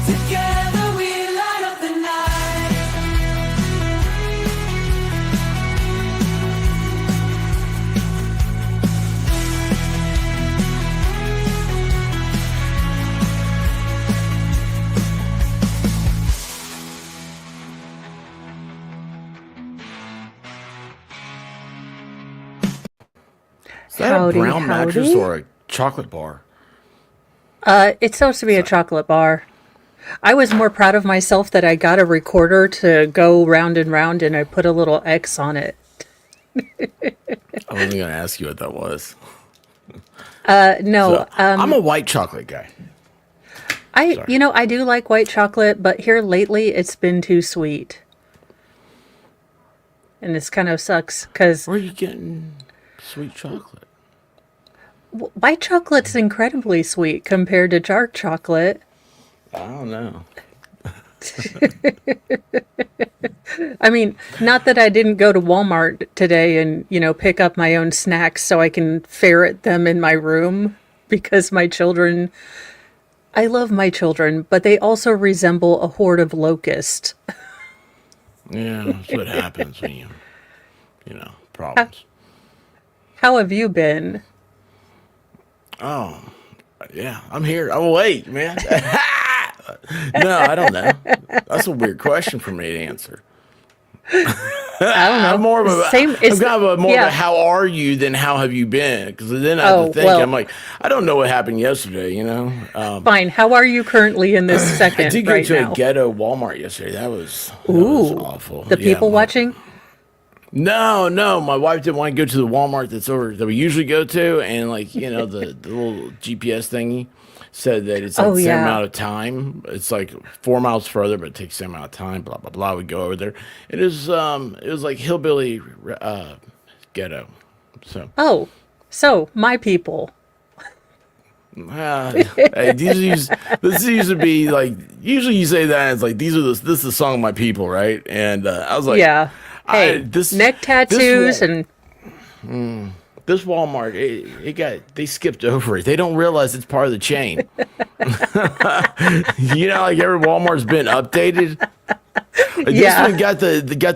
Together we light up the night. Is that a brown mattress or a chocolate bar? It's supposed to be a chocolate bar. I was more proud of myself that I got a recorder to go round and round, and I put a little X on it. I wasn't going to ask you what that was. No, So, I'm a white chocolate guy. I do like white chocolate, but here lately it's been too sweet. And this kind of sucks because Where are you getting sweet chocolate? white chocolate's incredibly sweet compared to dark chocolate. I don't know. I mean, not that I didn't go to Walmart today and, pick up my own snacks so I can ferret them in my room because I love my children, but they also resemble a horde of locusts. Yeah, that's what happens when problems. How have you been? Oh, yeah, I'm here. I'm awake, man. No, I don't know. That's a weird question for me to answer. I don't know. I'm more of a, Same. I'm kind of more of a how are you than how have you been? Because then I have to think. I'm like, I don't know what happened yesterday, Fine. How are you currently in this second I did go right to now? a ghetto Walmart yesterday. That was awful. The people watching? No, my wife didn't want to go to the Walmart that we usually go to, and the little GPS thingy said that it's like the same amount of time. It's like 4 miles further, but it takes the same amount of time. Blah blah blah. We go over there. It was like hillbilly ghetto. So my people. Hey, this used to be like usually you say that it's like this is the song of my people, right? And I was like, Yeah. Hey, neck tattoos and this Walmart, they skipped over it. They don't realize it's part of the chain. Like every Walmart's been updated. This one got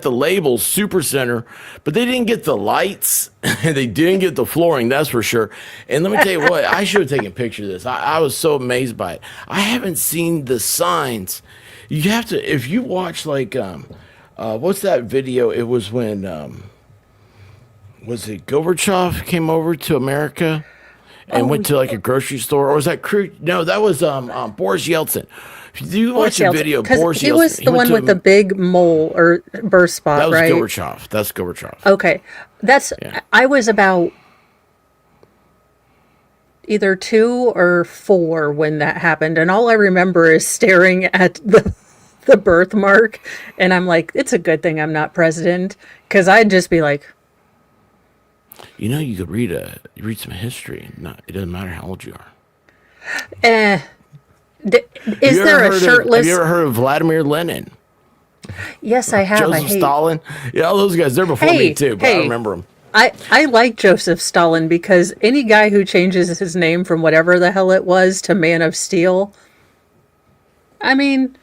the label Super Center, but they didn't get the lights and they didn't get the flooring. That's for sure. And let me tell you what, I should have taken a picture of this. I was so amazed by it. I haven't seen the signs. You have to if you watch what's that video? It was when was it Gorbachev came over to America and went to like a grocery store, or was that crew? No, that was Boris Yeltsin. Do you watch a video of Boris Yeltsin? He was the one with the big mole or burst spot, that was right? Gorbachev. That's Gorbachev. Okay, I was about either 2 or 4 when that happened, and all I remember is staring at the birthmark, and I'm like, it's a good thing I'm not president, because I'd just be like, you could read some history. It doesn't matter how old you are. Is there a shirtless? Have you ever heard of Vladimir Lenin? Yes, I have. Joseph Stalin. Yeah, all those guys. They're before me too, but I remember them. I like Joseph Stalin because any guy who changes his name from whatever the hell it was to Man of Steel, I mean,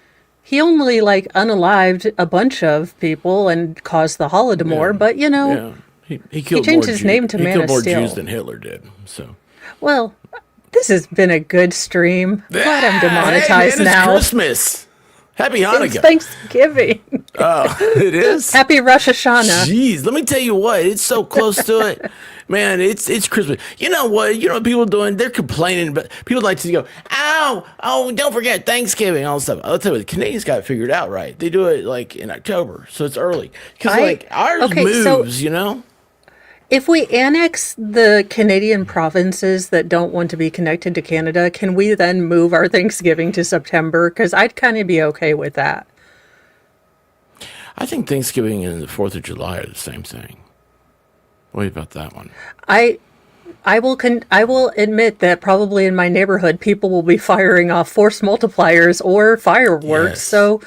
he only unalived a bunch of people and caused the Holodomor, but he changed his name to Man of Steel. He killed more Jews than Hitler did. So, well, this has been a good stream. Glad I'm demonetized now. It's Christmas. Happy Hanukkah. It's Thanksgiving. Oh, it is? Happy Rosh Hashanah. Jeez, let me tell you what. It's so close to it. Man, it's Christmas. You know what? You know what people are doing? They're complaining, but people like to go, oh, don't forget Thanksgiving, all this stuff. I'll tell you what, the Canadians got it figured out right. They do it in October, so it's early. Because ours moves, If we annex the Canadian provinces that don't want to be connected to Canada, can we then move our Thanksgiving to September? Because I'd kind of be okay with that. I think Thanksgiving and the 4th of July are the same thing. What about that one? I will admit that probably in my neighborhood, people will be firing off force multipliers or fireworks. Yes. So,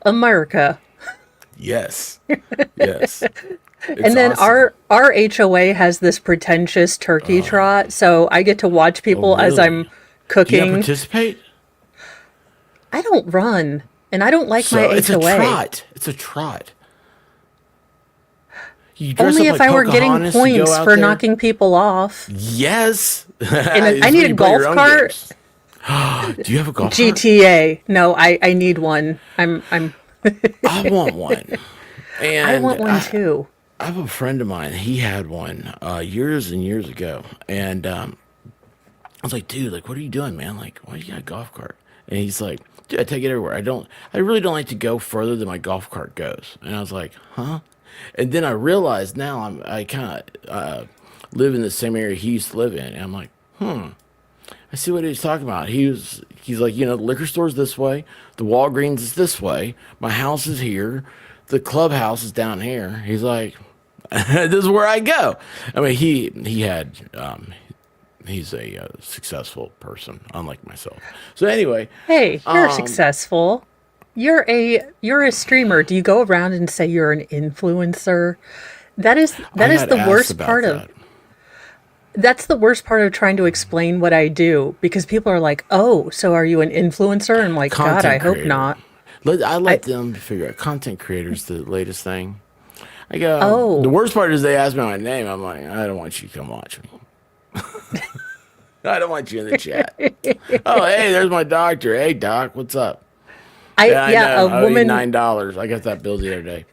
America. Yes. Yes. And then awesome. our HOA has this pretentious turkey trot, so I get to watch people as I'm cooking. Do you participate? I don't run, and I don't like So my it's a HOA. trot. It's a trot. You dress Only up if like I were getting Pocahontas to go points out for there? knocking people off. Yes. And I It's need where a you play your golf own cart. games. Do you have a golf cart? GTA. No, I need one. I'm I want one. I And want one too. I have a friend of mine. He had one years and years ago. And I was like, dude, like, what are you doing, man? Like, why do you got a golf cart? And he's like, dude, I take it everywhere. I really don't like to go further than my golf cart goes. And I was like, huh? And then I realized now I kind of live in the same area he used to live in. And I'm like, I see what he's talking about. He's like, the liquor store's this way, the Walgreens is this way, my house is here, the clubhouse is down here. He's like, this is where I go. I mean, he's a successful person, unlike myself. So anyway, Hey, you're successful. You're a streamer. Do you go around and say you're an influencer? That is I got the asked worst about part that. of that's the worst part of trying to explain what I do, because people are like, "Oh, so are you an influencer?" I'm like, "God, I hope Creator. not." I let them figure out. Content creators, the latest thing. I go. Oh. The worst part is they ask me my name. I'm like, I don't want you to come watch me. I don't want you in the chat. Oh, hey, there's my doctor. Hey, doc, what's up? I know. A I owe you woman. $9. I got that bill the other day.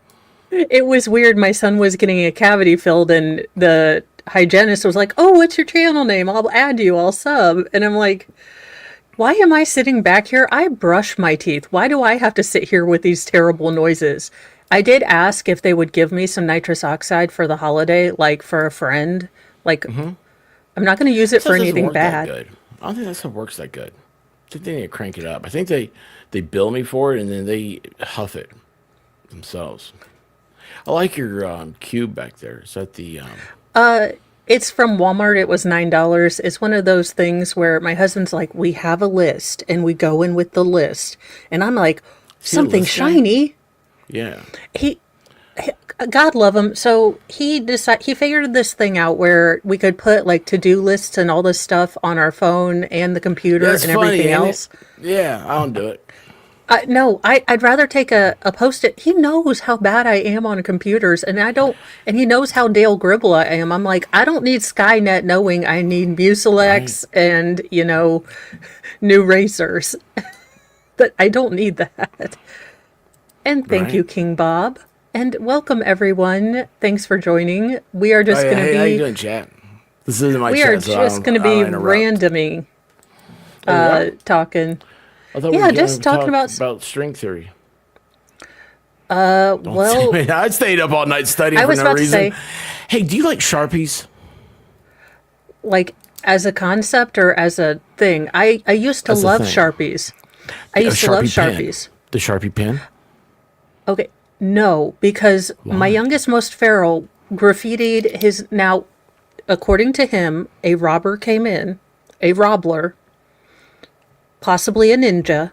It was weird. My son was getting a cavity filled, and the hygienist was like, "Oh, what's your channel name? I'll add you. I'll sub." And I'm like, "Why am I sitting back here? I brush my teeth. Why do I have to sit here with these terrible noises?" I did ask if they would give me some nitrous oxide for the holiday, like for a friend. Like, I'm not going to use it for Stuff doesn't anything work that bad. good. I don't think that stuff works that good. I think they need to crank it up. I think they bill me for it and then they huff it themselves. I like your cube back there. Is that the It's from Walmart. It was $9. It's one of those things where my husband's like, "We have a list," and we go in with the list, and I'm like, he a "Something list guy? shiny." Yeah. He God love him. So he figured this thing out where we could put like to-do lists and all this stuff on our phone and the computer That's and funny, everything ain't else. it? Yeah, I don't do it. No, I'd rather take a post-it. He knows how bad I am on computers, and I don't, and he knows how Dale Gribble I am. I'm like, I don't need Skynet knowing I need Mucilex and, new racers. But I don't need that. And thank you, Right. King Bob. And welcome, everyone. Thanks for joining. We are just Oh, yeah. going to Hey, how you be, doing, chat? This isn't my we chat, are so just going to I be don't interrupt. randoming, Oh, yeah? talking. I thought Yeah, we were just gonna talking talk about string theory. Don't well, say- I stayed up all night studying I for was no about to reason. say, Hey, do you like Sharpies? like as a concept or as a thing. I used to As a love thing. Sharpies. I A used to love Sharpie pen. Sharpies. The Sharpie pen? Okay, no, because my youngest, most feral, graffitied his. Now, according to him, a robber came in, a robbler, possibly a ninja,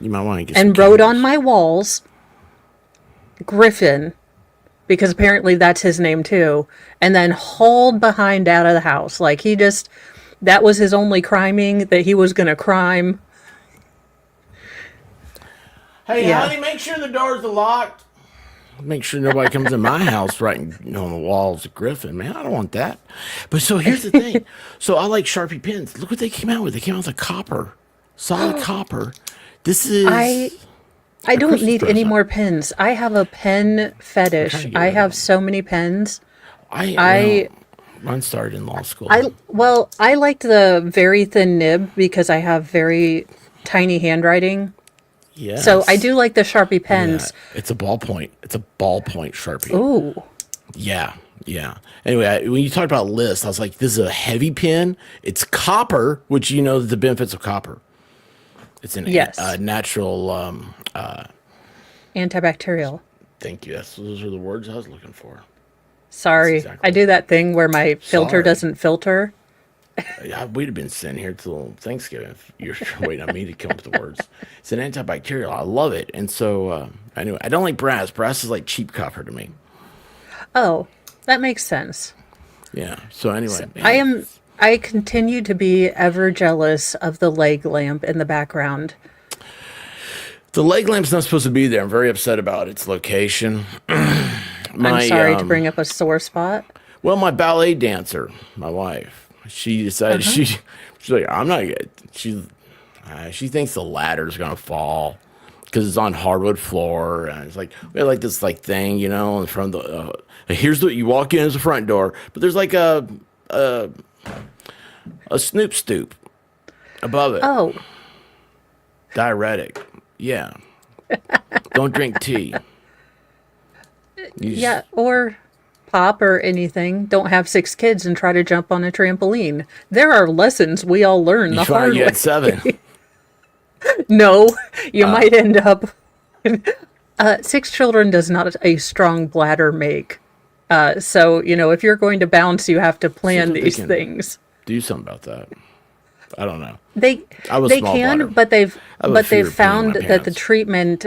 You might want to get and some wrote candles. on my walls, Griffin, because apparently that's his name too, and then hauled behind out of the house. Like that was his only criming, that he was going to crime. Hey, Yeah. honey, make sure the doors are locked. Make sure nobody comes in my house writing on the walls of Griffin. Man, I don't want that. But so here's the thing. So I like Sharpie pens. Look what they came out with. They came out with a copper, solid copper. This is. I don't Christmas need any present. more pens. I have a pen fetish. to get I rid of have them. so many pens. Well, mine started in law school. I liked the very thin nib because I have very tiny handwriting. Yes. So I do like the Sharpie Yeah, pens. it's a ballpoint. It's a ballpoint Sharpie. Ooh. Yeah, yeah. Anyway, when you talked about lists, I was like, this is a heavy pen. It's copper, which you know the benefits of copper. It's an Yes. natural. Antibacterial. Thank you. Those are the words I was looking for. Sorry. exactly- I do that thing where my filter Sorry. doesn't filter. We'd have been sitting here till Thanksgiving if you're waiting on me to come up with the words. It's an antibacterial. I love it. And so, anyway, I don't like brass. Brass is like cheap copper to me. Oh, that makes sense. Yeah. So anyway, man, I continue to be ever jealous of the leg lamp in the background. The leg lamp's not supposed to be there. I'm very upset about its location. I'm sorry to bring up a sore spot. Well, my ballet dancer, my wife, she decided she's like, I'm not good. She thinks the ladder's gonna fall because it's on hardwood floor, and it's like we have like this like thing, you know, in front of the. Here's what you walk in as the front door, but there's like a snoop stoop above it. Oh, Diuretic. Yeah. Don't drink tea. yeah, or pop or anything. Don't have 6 kids and try to jump on a trampoline. There are lessons we all learn the hard You way. had 7. No, you might end up. 6 children does not a strong bladder make. So, you know, if you're going to bounce, you have to plan these things. Do something about that. I don't know. They can, bladder. but they've I have a fear of peeing found in my that the pants. treatment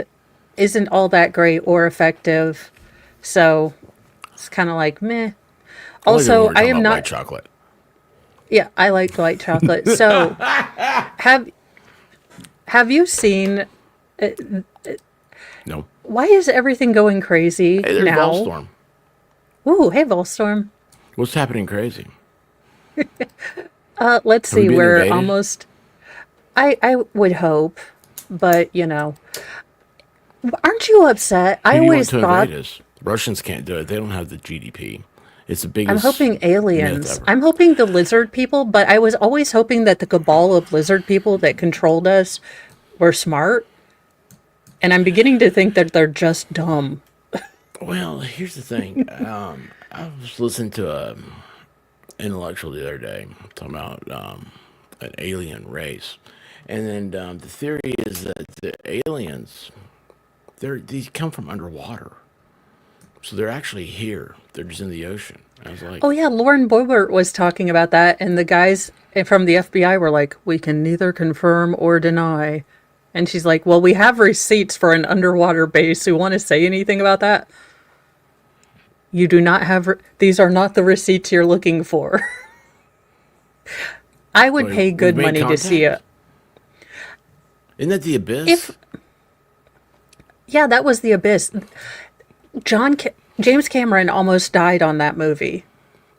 isn't all that great or effective. So it's kind of like meh. Also, I am not white chocolate. Yeah, I like white chocolate. So have you seen? No. Why is everything going crazy Hey, there's now? Volstorm. Ooh, hey Volstorm. What's happening crazy? Let's Have we see. been We're invaded? almost. I would hope, but you know, aren't you upset? I Who do you always want to thought. invade us? Russians can't do it. They don't have the GDP. It's the I'm biggest. hoping myth aliens. ever. I'm hoping the lizard people, but I was always hoping that the cabal of lizard people that controlled us were smart. And I'm beginning to think that they're just dumb. Well, here's the thing. I was listening to a intellectual the other day talking about an alien race, and then the theory is that the aliens, these come from underwater, so they're actually here. They're just in the ocean. I was like, Oh yeah, Lauren Boebert was talking about that, and the guys from the FBI were like, "We can neither confirm or deny." And she's like, "Well, we have receipts for an underwater base. You want to say anything about that?" You do not have. These are not the receipts you're looking for. I would Wait, pay we good made money to see it. contact? Isn't that the abyss? Yeah, that was the abyss. James Cameron almost died on that movie.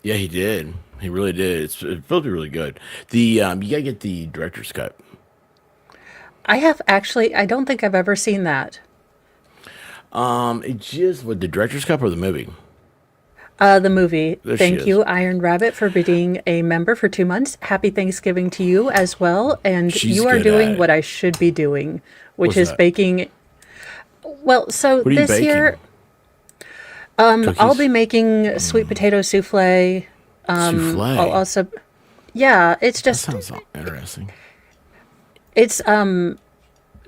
Yeah, he did. He really did. It's supposed to be really good. You gotta get the director's cut. I have actually. I don't think I've ever seen that. It just what the director's cut or the movie? The movie. There she Thank is. you, Iron Rabbit, for being a member for 2 months. Happy Thanksgiving to you as well. And She's you are good at doing it. what I should be doing, which What's is that? baking. Well, so What are you this baking? year, I'll Cookies? be making sweet potato souffle. Souffle. I'll also, yeah, it's That just sounds interesting. it's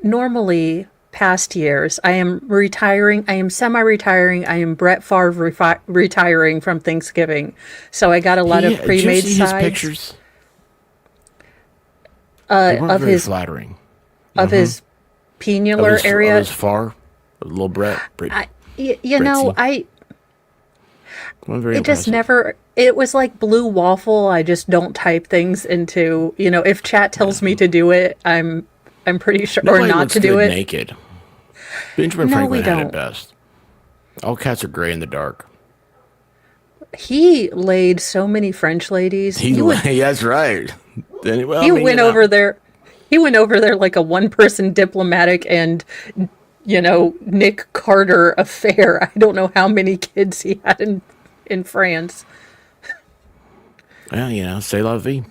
normally past years. I am retiring. I am semi-retiring. I am Brett Favre retiring from Thanksgiving. So I got a lot of Did you pre-made see his sides pictures? They weren't of very his flattering. of his Of penular his, area. of his far, of little Brett. You know, Britzy. Wasn't very it just impressive. never. It was like blue waffle. I just don't type things into. You know, if chat tells me to do it, I'm pretty sure, Nobody or not looks to do good it. naked. Benjamin No, Franklin we had it don't. best. All cats are gray in the dark. He laid so many French ladies. That's right. Well, He went over there. He went over there like a one-person diplomatic and, you know, Nick Carter affair. I don't know how many kids he had in France. Well, c'est la vie.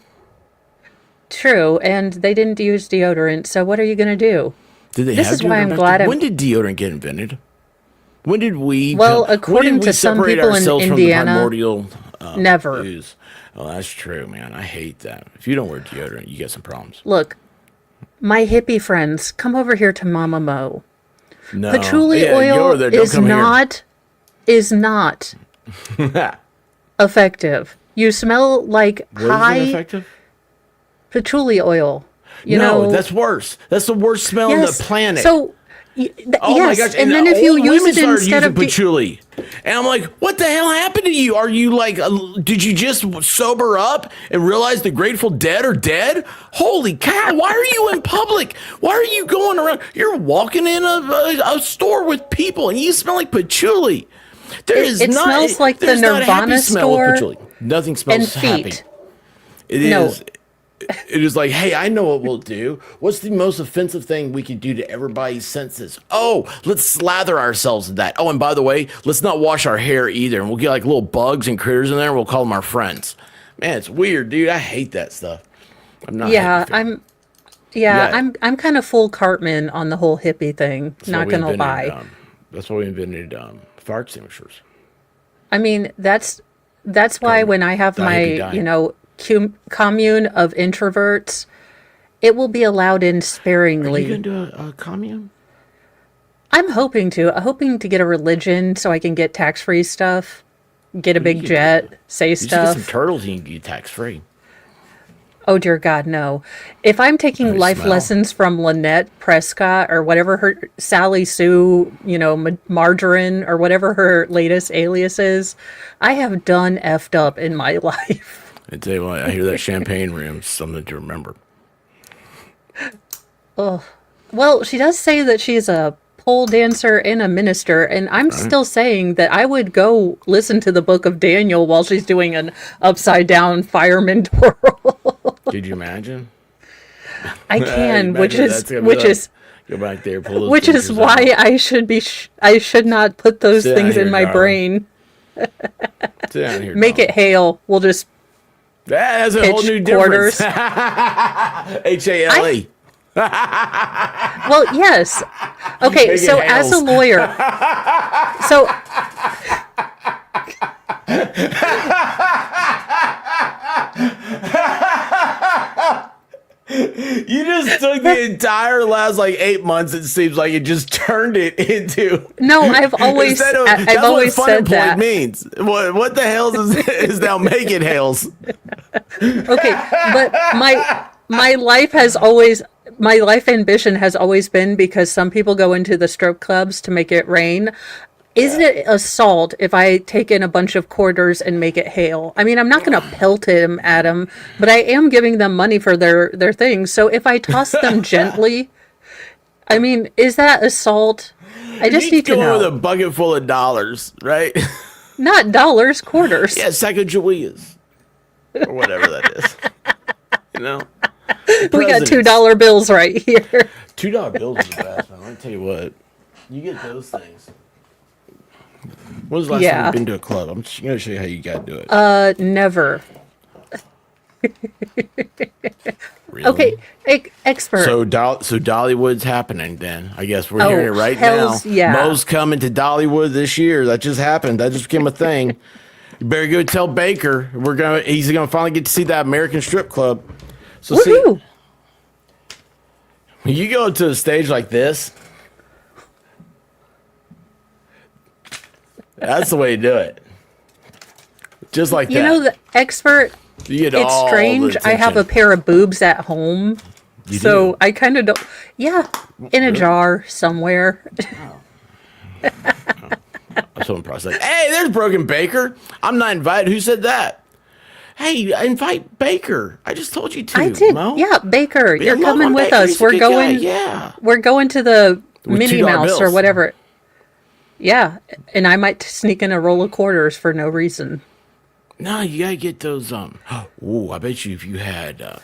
True, and they didn't use deodorant. So what are you going to do? Did they This have is why deodorant I'm back glad then? I'm- When did deodorant get invented? When did we? Well, when according did we to some separate people in ourselves Indiana, from the primordial never. ooze? Oh, that's true, man. I hate that. If you don't wear deodorant, you get some problems. Look, my hippie friends, come over here to Mama Mo. No, Patchouli yeah, you're oil there. Don't is come not effective. You smell like What is high ineffective? patchouli oil. You No, know, that's worse. That's the worst smell on the planet. So Oh my yes, gosh! and then if you use it instead of patchouli, and I'm like, what the hell happened to you? Are you like, did you just sober up and realize the Grateful Dead are dead? Holy cow! Why are you in public? Why are you going around? You're walking in a store with people, and you smell like patchouli. It smells like the there's not a happy Nirvana smell of store patchouli. Nothing smells and happy. feet. It No. is. It is like, hey, I know what we'll do. What's the most offensive thing we could do to everybody's senses? Oh, let's slather ourselves in that. Oh, and by the way, let's not wash our hair either. And we'll get like little bugs and critters in there. And we'll call them our friends. Man, it's weird, dude. I hate that stuff. I'm not. Yeah, Yeah. I'm kind of full Cartman on the whole hippie thing. That's why Not we gonna invented, lie. That's why we invented fire extinguishers. I mean, that's why when I have Die, my, hippie, die. commune of introverts, it will be allowed in Are you sparingly. gonna do a commune? I'm hoping to get a religion so I can get tax-free stuff, get a big can jet, say You just get some stuff. turtles, you can get tax free. Oh dear God, no. If I'm taking They life smell. lessons from Lynette Prescott or whatever her Sally Sue, Margarine or whatever her latest alias is, I have done effed up in my life. I tell you what, I hear that champagne rim, something to remember. Well, she does say that she's a pole dancer and a minister, and I'm still saying that I would go listen to the Book of Daniel while she's doing an upside down fireman twirl. Could you imagine? I can, Imagine which that's is gonna be which like, is go back there, pull those which is pictures why out. I should be I should not put those Sit down things here, in my darling. brain. Sit down here, Make it hail. We'll just That's a whole pitch new quarters. difference. HALE. Well, yes. Okay, Make it so as a hails. lawyer, so You just took the entire last like 8 months. It seems like it just turned it into. no, I've always Instead of, I've that's always what said Funemployed that. means. What the hell is now make it hails? Okay, but my life ambition has always been, because some people go into the strip clubs to make it rain. Isn't it assault if I take in a bunch of quarters and make it hail? I mean, I'm not going to pelt him at them, but I am giving them money for their things. So if I toss them gently, I mean, is that assault? I just need to go in with a know. bucket full of dollars, right? Not dollars, quarters. Yeah, Sacagaweas. Or whatever that is. You know? We got Presidents. $2 bills right here. $2 bills is the best, man. Let me tell you what. You get those things. When was the last time Yeah. you've been to a club? I'm just going to show you how you got to do it. Never. Really? Okay, expert. So Dollywood's happening then. I guess we're hearing it right now. hells yeah. Mo's coming to Dollywood this year. That just happened. That just became a thing. You better go tell Baker he's gonna finally get to see that American strip club. So see, Woohoo! when you go to a stage like this, that's the way to do it. Just like that. You know, the expert, you get it's all the strange. I have a attention. pair of boobs at home. You So do? I kind of don't. Yeah, in a Really? jar somewhere. I'm so impressed. Like, hey, there's Broken Baker. I'm not invited. Who said that? Hey, invite Baker. I just told you to. I did. Mo. Yeah, Baker, Yeah, you're love coming on with Baker. us. He's a We're good guy. going. Yeah. We're going to the With Minnie $2 Mouse or bills. whatever. Yeah, and I might sneak in a roll of quarters for no reason. No, you gotta get those. Ooh, I bet you if you had.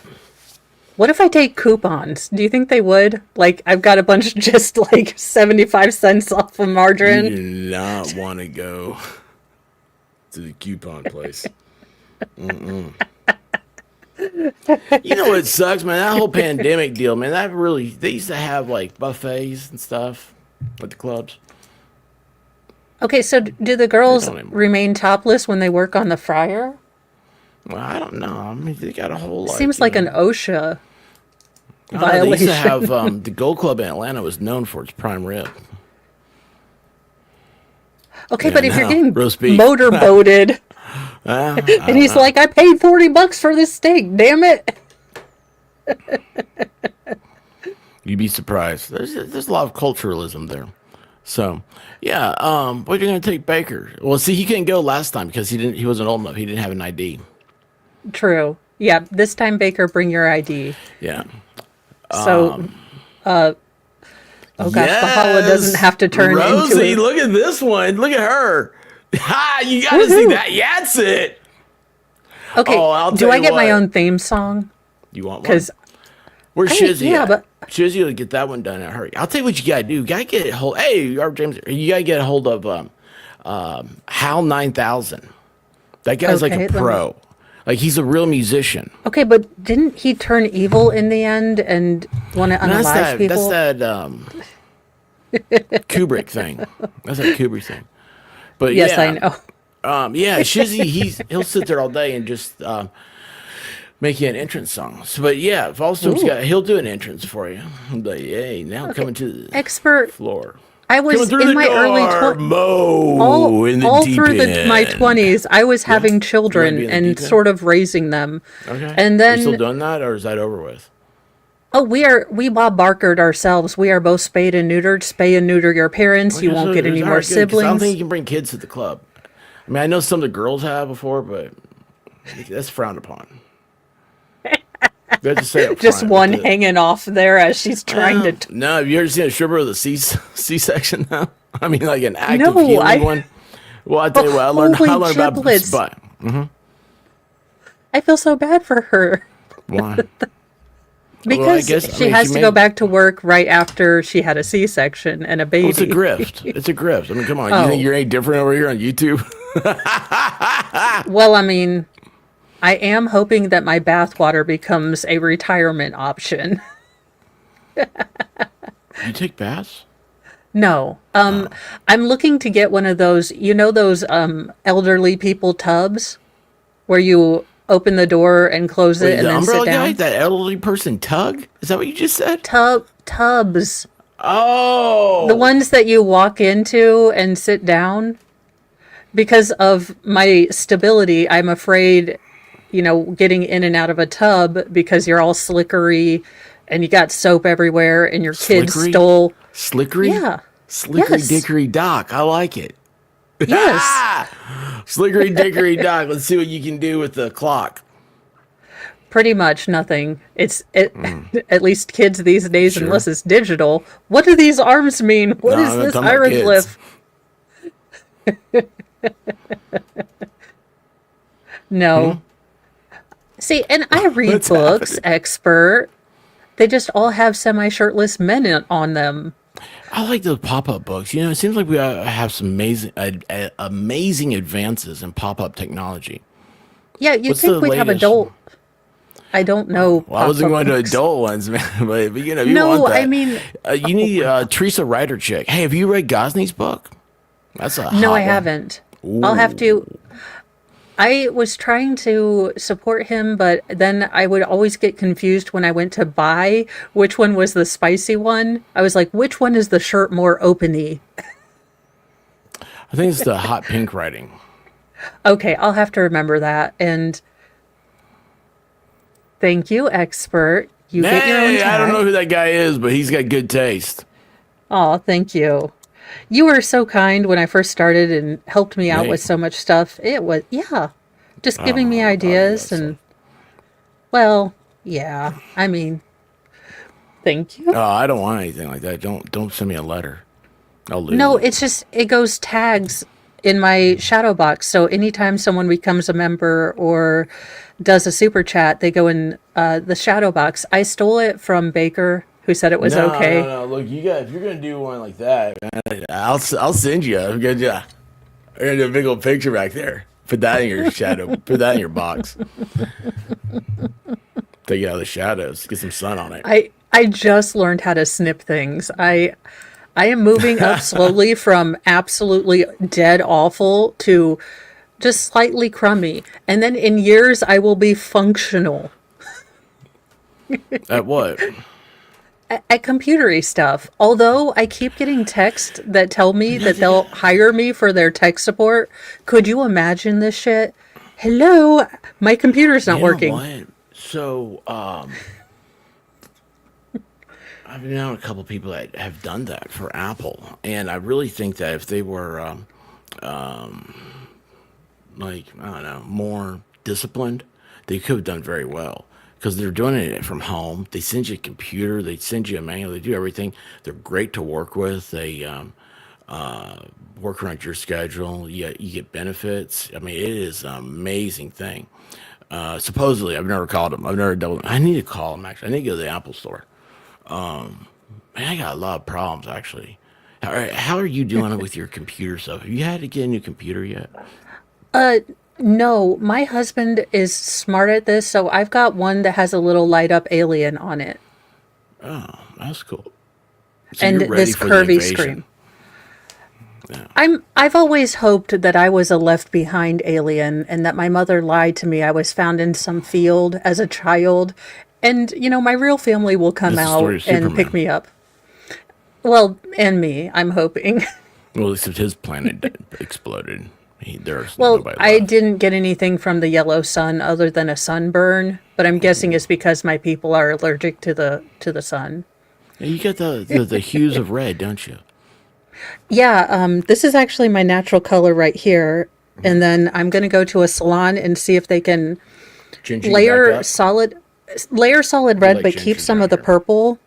What if I take coupons? Do you think they would? Like, I've got a bunch just like 75 cents off of You margarine. do not want to go to the coupon place. Mm-mm. You know what sucks, man? That whole pandemic deal, man. They used to have like buffets and stuff at the clubs. Okay, so do the girls don't anymore. remain topless when they work on the fryer? Well, I don't know. I mean, they got a whole. Seems like an OSHA They violation. used to have the Gold Club in Atlanta was known for its prime rib. Okay, Yeah, but if you're no, getting roast beef. motorboated, and he's like, I paid $40 for this steak, damn it. You'd be surprised. There's a lot of culturalism there. So, yeah. What are you gonna take Baker? Well, see, he couldn't go last time because he wasn't old enough. He didn't have an ID. True. Yeah. This time, Baker, bring your ID. Yeah. So, oh gosh, Bahala doesn't have to turn Rosie, into. look at this one. Look at her. Ha! You got to see that. Yeah, that's it. Okay. Oh, I'll do tell I you get my what. own theme song? You want one? Because Where's Shizzy? yeah, at? but Shizzy will get that one done in a hurry. I'll tell you what you gotta do. You gotta get a hold. Hey, James, you gotta get a hold of Hal 9000. That guy's like Okay, a let me- pro. Like he's a real musician. okay, but didn't he turn evil in the end and want to And unalive people? That's that Kubrick thing. That's that Kubrick thing. But Yes, yeah, I know. Yeah, Shizzy, he'll sit there all day and just make you an entrance song. So, but yeah, he'll do an entrance for you. But hey, now coming to the Expert. floor. I was Coming through in the my door, early 20s. Mo in the All deep through end. my 20s, I was having You wanna children be in the and deep end? sort of raising them. Okay. And Are you still then, doing that, or is that over with? oh, we Bob Barkered ourselves. We are both spayed and neutered. Spay and neuter your parents. You Okay, won't so get any all more right, good, 'cause I don't siblings. think you can bring kids to the club. I mean, I know some of the girls have before, but that's frowned upon. They have to say up Just front, one but the- hanging off there as she's trying to. No, have you ever seen a stripper with a C-section now? I mean, like an active No, healing one. Well, I tell you what, I learned Holy about triplets. spot. I feel so bad for her Why? because guess- I she mean, has she to go made- back to work right after she had a C-section and a baby. Well, it's a grift. It's a grift. I mean, come on. You Oh. think you're any different over here on YouTube? Well, I mean, I am hoping that my bathwater becomes a retirement option. You take baths? No. I'm looking to get one of those, those elderly people tubs where you open the door and close Wait, it and the then sit umbrella down. guy, that elderly person tug? Is that what you just said? Tubs. Oh, The ones that you walk into and sit down. Because of my stability, I'm afraid, getting in and out of a tub because you're all slickery and you got soap everywhere and your kids Slickery? stole. Slickery? Yeah. Slickery Yes. dickory dock. I like it. Yes. Slickery dickory dock. Let's see what you can do with the clock. Pretty much nothing. At least kids these days, Sure. unless it's digital. What do these arms mean? What No, is I'm not this talking about hieroglyph? No. See, and I read What's books, happening? expert. They just all have semi-shirtless men on them. I like those pop-up books. It seems like we have some amazing advances in pop-up technology. Yeah, you'd What's think the we'd have latest? adult. I don't know. Well, I wasn't pop-up going to books. adult ones, man. But if you No, want that, I mean- you need Teresa Ryder chick. Hey, have you read Gosney's book? That's a No, hot I one. haven't. I'll have to. I was trying to support him, but then I would always get confused when I went to buy which one was the spicy one. I was like, which one is the shirt more openy? I think it's the hot pink writing. Okay, I'll have to remember that. And thank you, expert. You get your own Hey, I don't tag. know who that guy is, but he's got good taste. Oh, thank you. You were so kind when I first started and helped me out Me? with so much stuff. It was, yeah, just giving me Oh, ideas that's and, well, yeah, I mean, thank you. Oh, I don't want anything like that. Don't send me a letter. I'll lose No, it. it's just, it goes tags in my shadow box. So anytime someone becomes a member or does a super chat, they go in the shadow box. I stole it from Baker, who said it was No, okay. No, look, if you're gonna do one like that, man, I'll send you. I'm gonna do a big old picture back there. Put that in your shadow. Put that in your box. Take it out of the shadows. Get some sun on it. I just learned how to snip things. I am moving up slowly from absolutely dead awful to just slightly crummy. And then in years I will be functional At what? at computery stuff. Although I keep getting texts that tell me that they'll hire me for their tech support. Could you imagine this shit? Hello, my computer's not You know working. what? So, I've known a couple people that have done that for Apple, and I really think that if they were like I don't know more disciplined, they could have done very well because they're doing it from home. They send you a computer, they send you a manual, they do everything. They're great to work with. They work around your schedule. You get benefits. I mean, it is an amazing thing. Supposedly, I've never called them. I've never doubled. I need to call them actually. I need to go to the Apple store. Man, I got a lot of problems actually. How are you doing with your computer stuff? Have you had to get a new computer yet? No, my husband is smart at this, so I've got one that has a little light up alien on it. Oh, that's cool. So And you're ready this for the curvy invasion. screen. Yeah. I've always hoped that I was a left behind alien and that my mother lied to me. I was found in some field as a child, and my real family will come That's the story out of and pick Superman. me up. Well, and me, I'm hoping. Well, except his planet exploded. There's Well, nobody I left. didn't get anything from the yellow sun other than a sunburn, but I'm guessing it's because my people are allergic to the sun. Yeah, you got the hues of red, don't you? Yeah, this is actually my natural color right here, and then I'm going to go to a salon and see if they can Ginger you back layer up? solid red, like but keep ginger some down of the here. purple.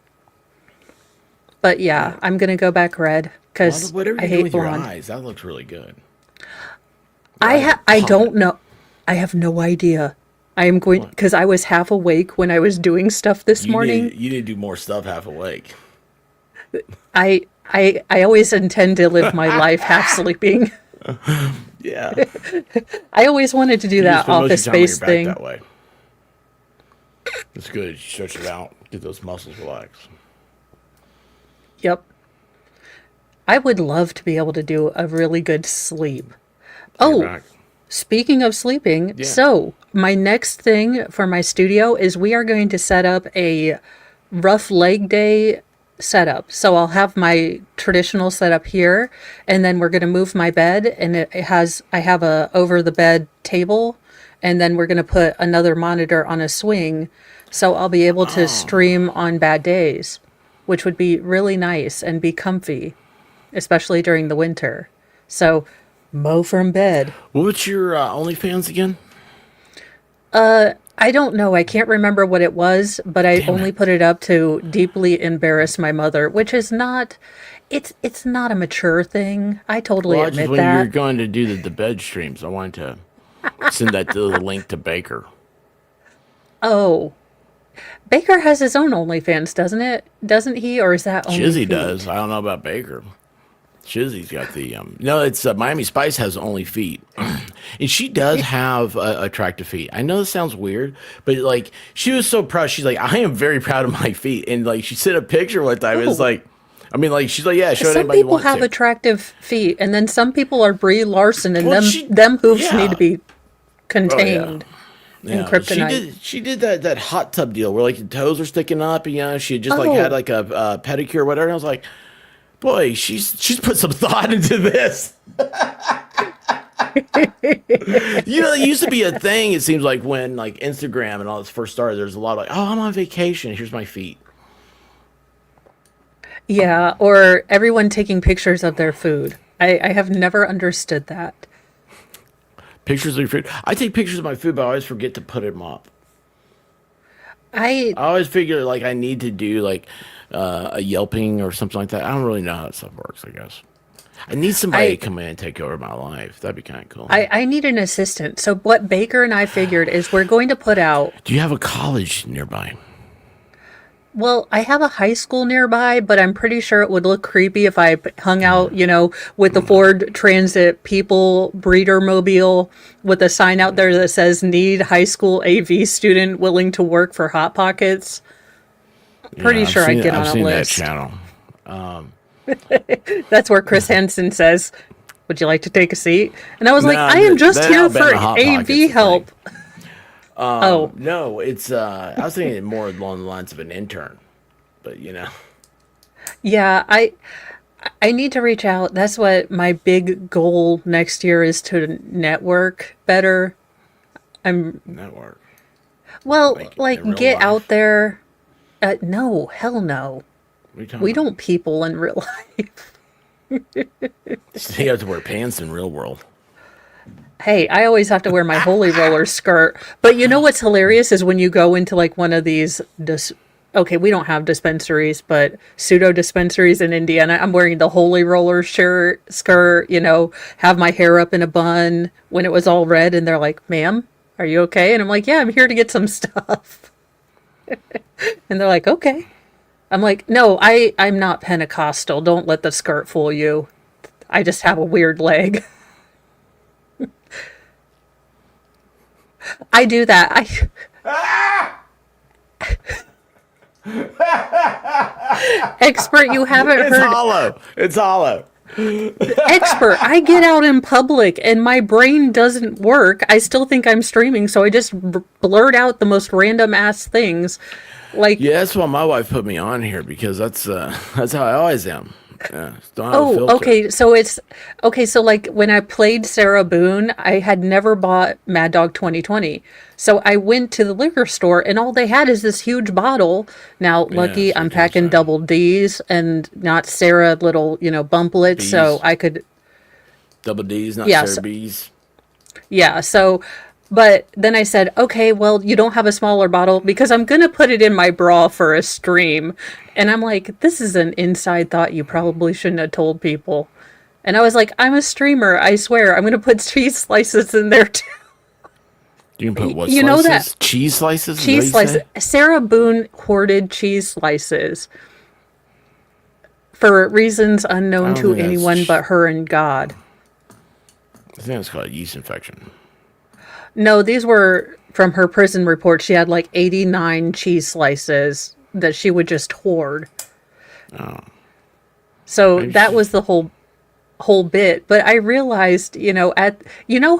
But yeah, I'm going to go back red because Whatever I you do hate with your blonde. eyes, that looks really good. I Pop don't it. know. I have no idea. I am going because I was half awake when I was doing stuff this morning. You need to do more stuff half awake. I always intend to live my life half sleeping. Yeah. I always wanted to do You that spend most of office your time on your space back thing. that way. It's good. You stretch it out, get those muscles relaxed. Yep. I would love to be able to do a really good sleep. On your Oh, back. speaking of sleeping, Yeah. so my next thing for my studio is we are going to set up a rough leg day setup. So I'll have my traditional setup here, and then we're going to move my bed, and I have a over the bed table, and then we're going to put another monitor on a swing, so I'll be able to stream on bad days, which would be really nice and be comfy, especially during the winter. So mow from bed. What's your OnlyFans again? I don't know. I can't remember what it was, but I Damn only it. put it up to deeply embarrass my mother, which is not it's not a mature thing. I totally Well, I just admit when you're that. going to do the bed streams, I wanted to send that the link to Baker. Oh. Baker has his own OnlyFans, doesn't it? Doesn't he? Or is that only Shizzy feet? does. I don't know about Baker. Shizzy's got the no. It's Miami Spice has only feet, and she does have attractive feet. I know this sounds weird, but like she was so proud. She's like, I am very proud of my feet, and like she sent a picture one time. It's Oh. like, I mean, like she's like, yeah, show it Some anybody you people want have to. attractive feet, and then some people are Brie Larson, and Well, them hooves yeah. need to be Oh, yeah. contained in Yeah, kryptonite. she did that hot tub deal where like the toes are sticking up, and she had just like Oh. had like a pedicure or whatever. And I was like, boy, she's put some thought into this. It used to be a thing. It seems like when like Instagram and all this first started, there's a lot of like, oh, I'm on vacation. Here's my feet. Yeah, or everyone taking pictures of their food. I have never understood that. Pictures of your food. I take pictures of my food, but I always forget to put them up. I I always figure like I need to do like a yelping or something like that. I don't really know how that stuff works, I guess. I need somebody I to come in and take over my life. That'd be kind of cool. I need an assistant. So what Baker and I figured is we're going to put out. Do you have a college nearby? Well, I have a high school nearby, but I'm pretty sure it would look creepy if I hung out, with the Ford Transit People Breeder Mobile with a sign out there that says "Need high school AV student willing to work for Hot Pockets." Pretty Yeah, sure I'd get on I've a seen list. that channel. That's where Chris Hansen says, "Would you like to take a seat?" And I was like, No, "I am just that here Alabama for Hot Pockets AV is help." Oh, No, it's I was thinking more along the lines of an intern, but yeah, I need to reach out. That's what my big goal next year is, to network better. network. Well, Like, like in real get life? out there. No, hell no. What are you talking We about? don't people in real life. You have to wear pants in real world. Hey, I always have to wear my holy roller skirt. But you know what's hilarious is when you go into like one of these okay, we don't have dispensaries, but pseudo dispensaries in Indiana. I'm wearing the holy roller skirt, have my hair up in a bun when it was all red, and they're like, "Ma'am, are you okay?" And I'm like, "Yeah, I'm here to get some stuff." And they're like, "Okay." I'm like, "No, I'm not Pentecostal. Don't let the skirt fool you. I just have a weird leg." I do that. Expert, you haven't It's heard. hollow. It's hollow. Expert, I get out in public and my brain doesn't work. I still think I'm streaming, so I just blurt out the most random ass things. Like, Yeah, that's why my wife put me on here because that's how I always am. Yeah, don't have a oh, filter. okay, so like when I played Sarah Boone, I had never bought Mad Dog 2020. So I went to the liquor store and all they had is this huge bottle. Now, Yeah, lucky that's what I'm I can packing say. double D's and not Sarah little, bumplets, so Bees, I could, double D's, not yeah, Sarah B's. yeah, so, but then I said, okay, well, you don't have a smaller bottle because I'm going to put it in my bra for a stream. And I'm like, this is an inside thought you probably shouldn't have told people. And I was like, I'm a streamer. I swear, I'm going to put cheese slices in there too. You can put what You know that slices? Cheese slices? Is that what cheese you slices. say? Sarah Boone hoarded cheese slices for reasons I unknown don't to think anyone but her and God. I think it's called a yeast infection. No, these were from her prison report. She had like 89 cheese slices that she would just hoard. So Maybe that she's was the whole bit. But I realized,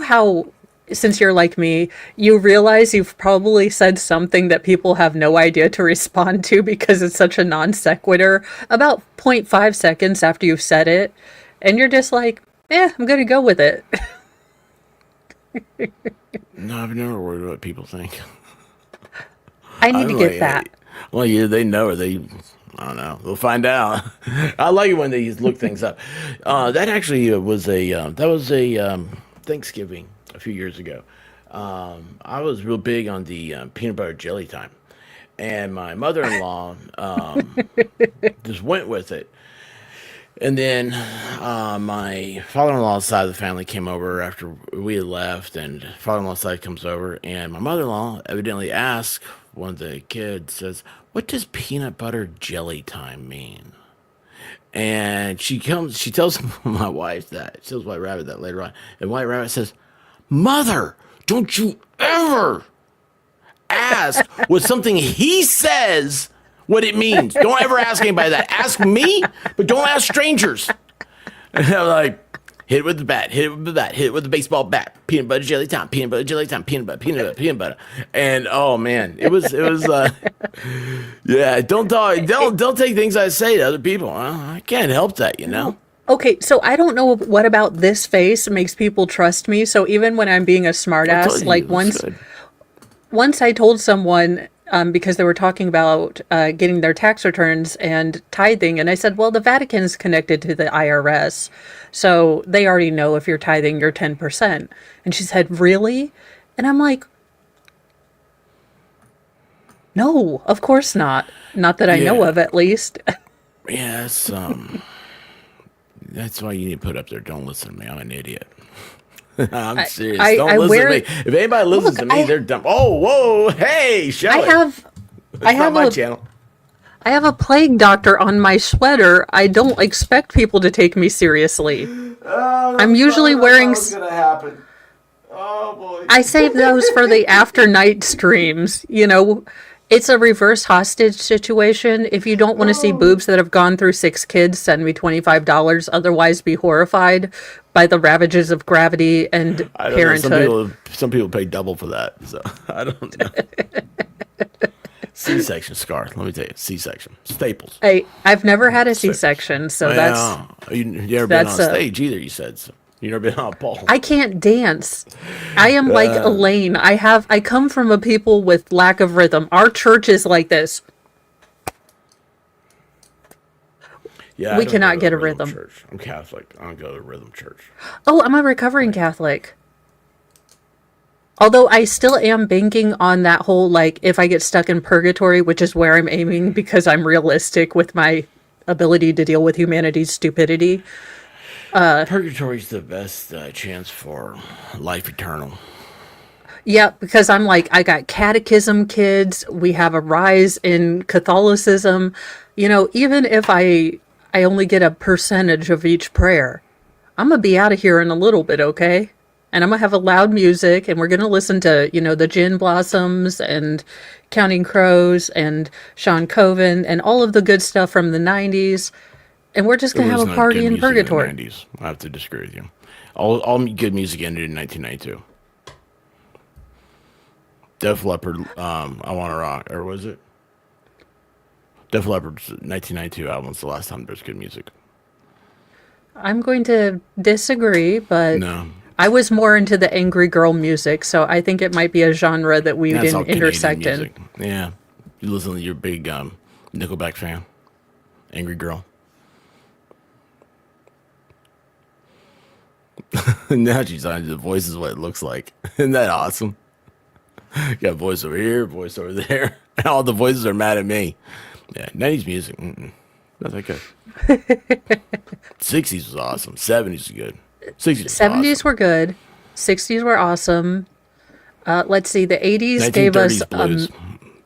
how since you're like me, you realize you've probably said something that people have no idea to respond to because it's such a non sequitur about 0.5 seconds after you've said it. And you're just like, I'm going to go with it. no. I've never worried what people think. I need to I'm get like, that. well, yeah, they know or they. I don't know. We'll find out. I like it when they look things up. That actually was a Thanksgiving a few years ago. I was real big on the peanut butter jelly time, and my mother-in-law just went with it. And then my father-in-law's side of the family came over after we had left, and father-in-law's side comes over, and my mother-in-law evidently asked one of the kids, says, "What does peanut butter jelly time mean?" And she tells my wife that. She tells White Rabbit that later on. And White Rabbit says, "Mother, don't you ever ask what something he says what it means. Don't ever ask anybody that. Ask me, but don't ask strangers." And I'm like, hit it with the bat, hit it with the bat, hit it with the baseball bat. Peanut butter jelly time, peanut butter jelly time, peanut butter, peanut butter, peanut butter. And oh man, it was yeah, don't take things I say to other people. I can't help that, you know. Okay, so I don't know what about this face makes people trust me. So even when I'm being a I told smartass, you, like it's once good. once I told someone because they were talking about getting their tax returns and tithing, and I said, "Well, the Vatican's connected to the IRS, so they already know if you're tithing your 10%." And she said, "Really?" And I'm like, "No, of course not. Not that I know Yeah, of, at least." yeah, that's why you need to put up there. Don't listen to me. I'm an idiot. I'm I serious. I, Don't I listen to me. wear If anybody listens look. to me, they're dumb. Oh, whoa, hey, I Shelly. have I It's not have my a channel. I have a plague doctor on my sweater. I don't expect people to take me seriously. I'm usually wearing. Gonna happen. Oh boy. I save those for the after night streams. It's a reverse hostage situation. If you don't want to see boobs that have gone through 6 kids, send me $25. Otherwise, be horrified by the ravages of gravity and I don't know. parenthood. Some people pay double for that. So I don't know. C-section scar. Let me tell you, C-section staples. I've never had a Staples. C-section, so Well, you never been that's on a. stage either. You said so. You never been on a pole. I can't dance. I am like Elaine. I come from a people with lack of rhythm. Our church is like this. Yeah, I We don't go cannot to get a rhythm rhythm. church. I'm Catholic. I don't go to rhythm church. Oh, I'm a recovering Catholic. Although I still am banking on that whole, like, if I get stuck in purgatory, which is where I'm aiming because I'm realistic with my ability to deal with humanity's stupidity. Purgatory's the best chance for life eternal. Yeah, because I'm like, I got catechism kids. We have a rise in Catholicism. Even if I only get a percentage of each prayer, I'm gonna be out of here in a little bit, okay? And I'm gonna have a loud music, and we're gonna listen to the Gin Blossoms and Counting Crows and Sean Coven and all of the good stuff from the '90s, and we're just There gonna have was a no good party in music in the purgatory. 90s. I have to disagree with you. All good music ended in 1992. Def Leppard, I Want to Rock, or was it? Def Leppard's 1992 album was the last time there's good music. I'm going to disagree, but No, I was more into the angry girl music, so I think it might be a genre that we that's all didn't Canadian intersect in. music. Yeah, you listen to your big Nickelback fan, Angry Girl. Now she's on the voice is what it looks like. Isn't that awesome? Got a voice over here, voice over there. And all the voices are mad at me. Yeah, 90s music. Not that good. 60s was awesome. 70s was good. 60s was 70s awesome. were good, 60s were awesome. Let's see, the 80s gave us 1930s blues.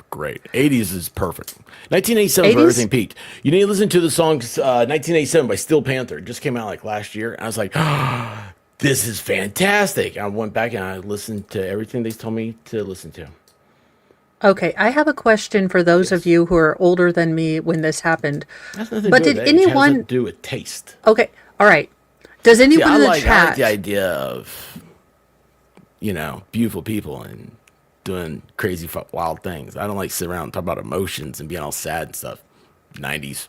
Great. 80s is perfect. 1987 for 80s. everything peaked. You need to listen to the song 1987 by Steel Panther. It just came out like last year. I was like, this is fantastic. I went back and I listened to everything they told me to listen to. Okay, I have a question for those of you who are older than me when this happened. That's nothing But to do did with age. It has anyone? to do with taste. Okay, all right. Does See, anyone in the I like chat? the idea of, beautiful people and doing crazy, wild things. I don't like sit around and talk about emotions and being all sad and stuff. 90s.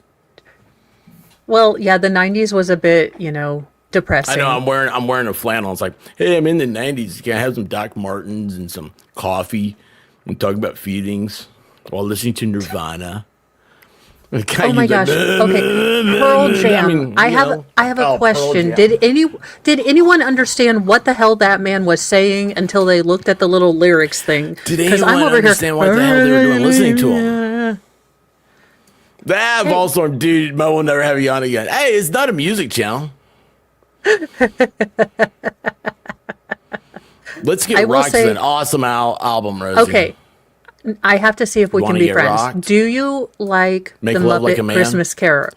Well, yeah, the '90s was a bit, I depressing. know I'm wearing a flannel. It's like, hey, I'm in the 90s. Can I have some Doc Martens and some coffee and talk about feelings while listening to Nirvana? Oh my gosh. Okay. Pearl Jam. I have a question. Did anyone understand what the hell that man was saying until they looked at the little lyrics thing? Did anyone understand what the hell they were doing listening to him? That Volstorm, dude, Mo will never have you on again. Hey, it's not a music channel. Let's I get will Rock's say- an awesome album, Rosie. Okay. I have to see if we can Wanna be get friends. rocked? Do you like Make the love Muppet like a man? Christmas Carol?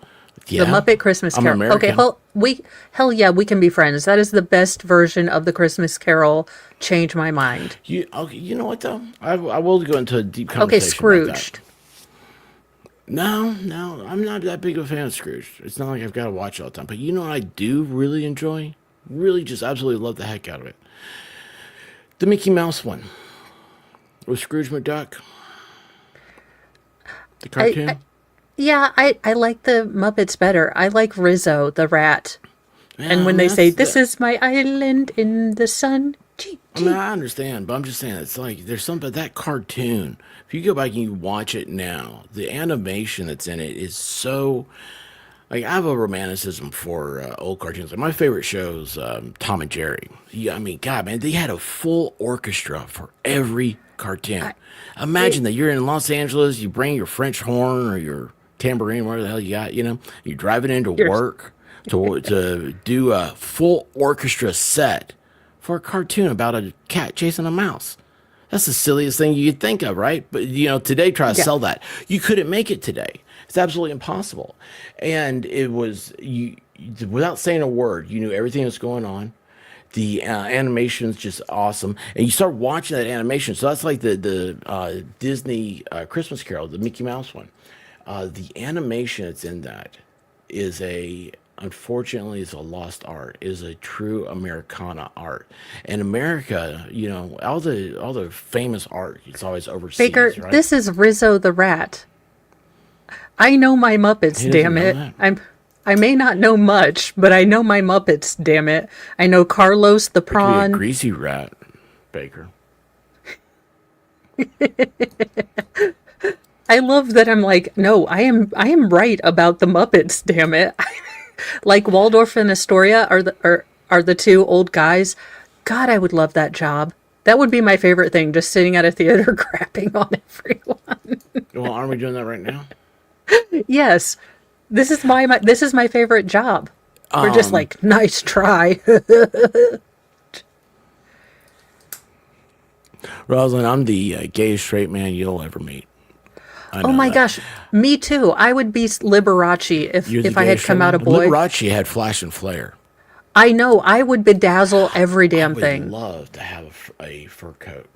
Yeah. The Muppet Christmas I'm Carol. Okay, American. hell yeah, we can be friends. That is the best version of the Christmas Carol. Change my mind. You know what though? I will go into a deep Okay, conversation. Scrooged. No, I'm not that big of a fan of Scrooge. It's not like I've got to watch it all the time. But you know what I do really enjoy? Really just absolutely love the heck out of it. The Mickey Mouse one. With Scrooge McDuck. The cartoon. Yeah, I like the Muppets better. I like Rizzo the rat. And when they say, "This is my island in the sun." Gee, I mean, I understand, but I'm just saying it's like there's something about that cartoon. If you go back and you watch it now, the animation that's in it is so. Like I have a romanticism for old cartoons. Like my favorite shows, Tom and Jerry. Yeah, I mean, God, man, they had a full orchestra for every cartoon. Imagine that you're in Los Angeles, you bring your French horn or your tambourine, whatever the hell you got, you're driving into work to do a full orchestra set for a cartoon about a cat chasing a mouse. That's the silliest thing you could think of, right? But today try to sell that. You couldn't make it today. It's absolutely impossible. And it was you without saying a word, you knew everything that's going on. The animation's just awesome, and you start watching that animation. So that's like the Disney Christmas Carol, the Mickey Mouse one. The animation that's in that is unfortunately, it's a lost art. It is a true Americana art. And America, all the famous art, it's always overseas. Baker, right? this is Rizzo the rat. I know my Muppets, He doesn't damn know it. that. I may not know much, but I know my Muppets, damn it. I know Carlos the It could be a prawn. greasy rat, Baker. I love that I'm like, no, I am right about the Muppets, damn it. Like Waldorf and Astoria are the two old guys. God, I would love that job. That would be my favorite thing, just sitting at a theater crapping on everyone. Well, aren't we doing that right now? Yes. This is my favorite job. We're just like, nice try. Rosalind, I'm the gayest straight man you'll ever meet. I Oh know my that. gosh, me too. I would be Liberace You're the if I had gayest come straight out a man? boy. Liberace had flash and flare. I know, I would bedazzle every damn I would thing. love to have a fur coat.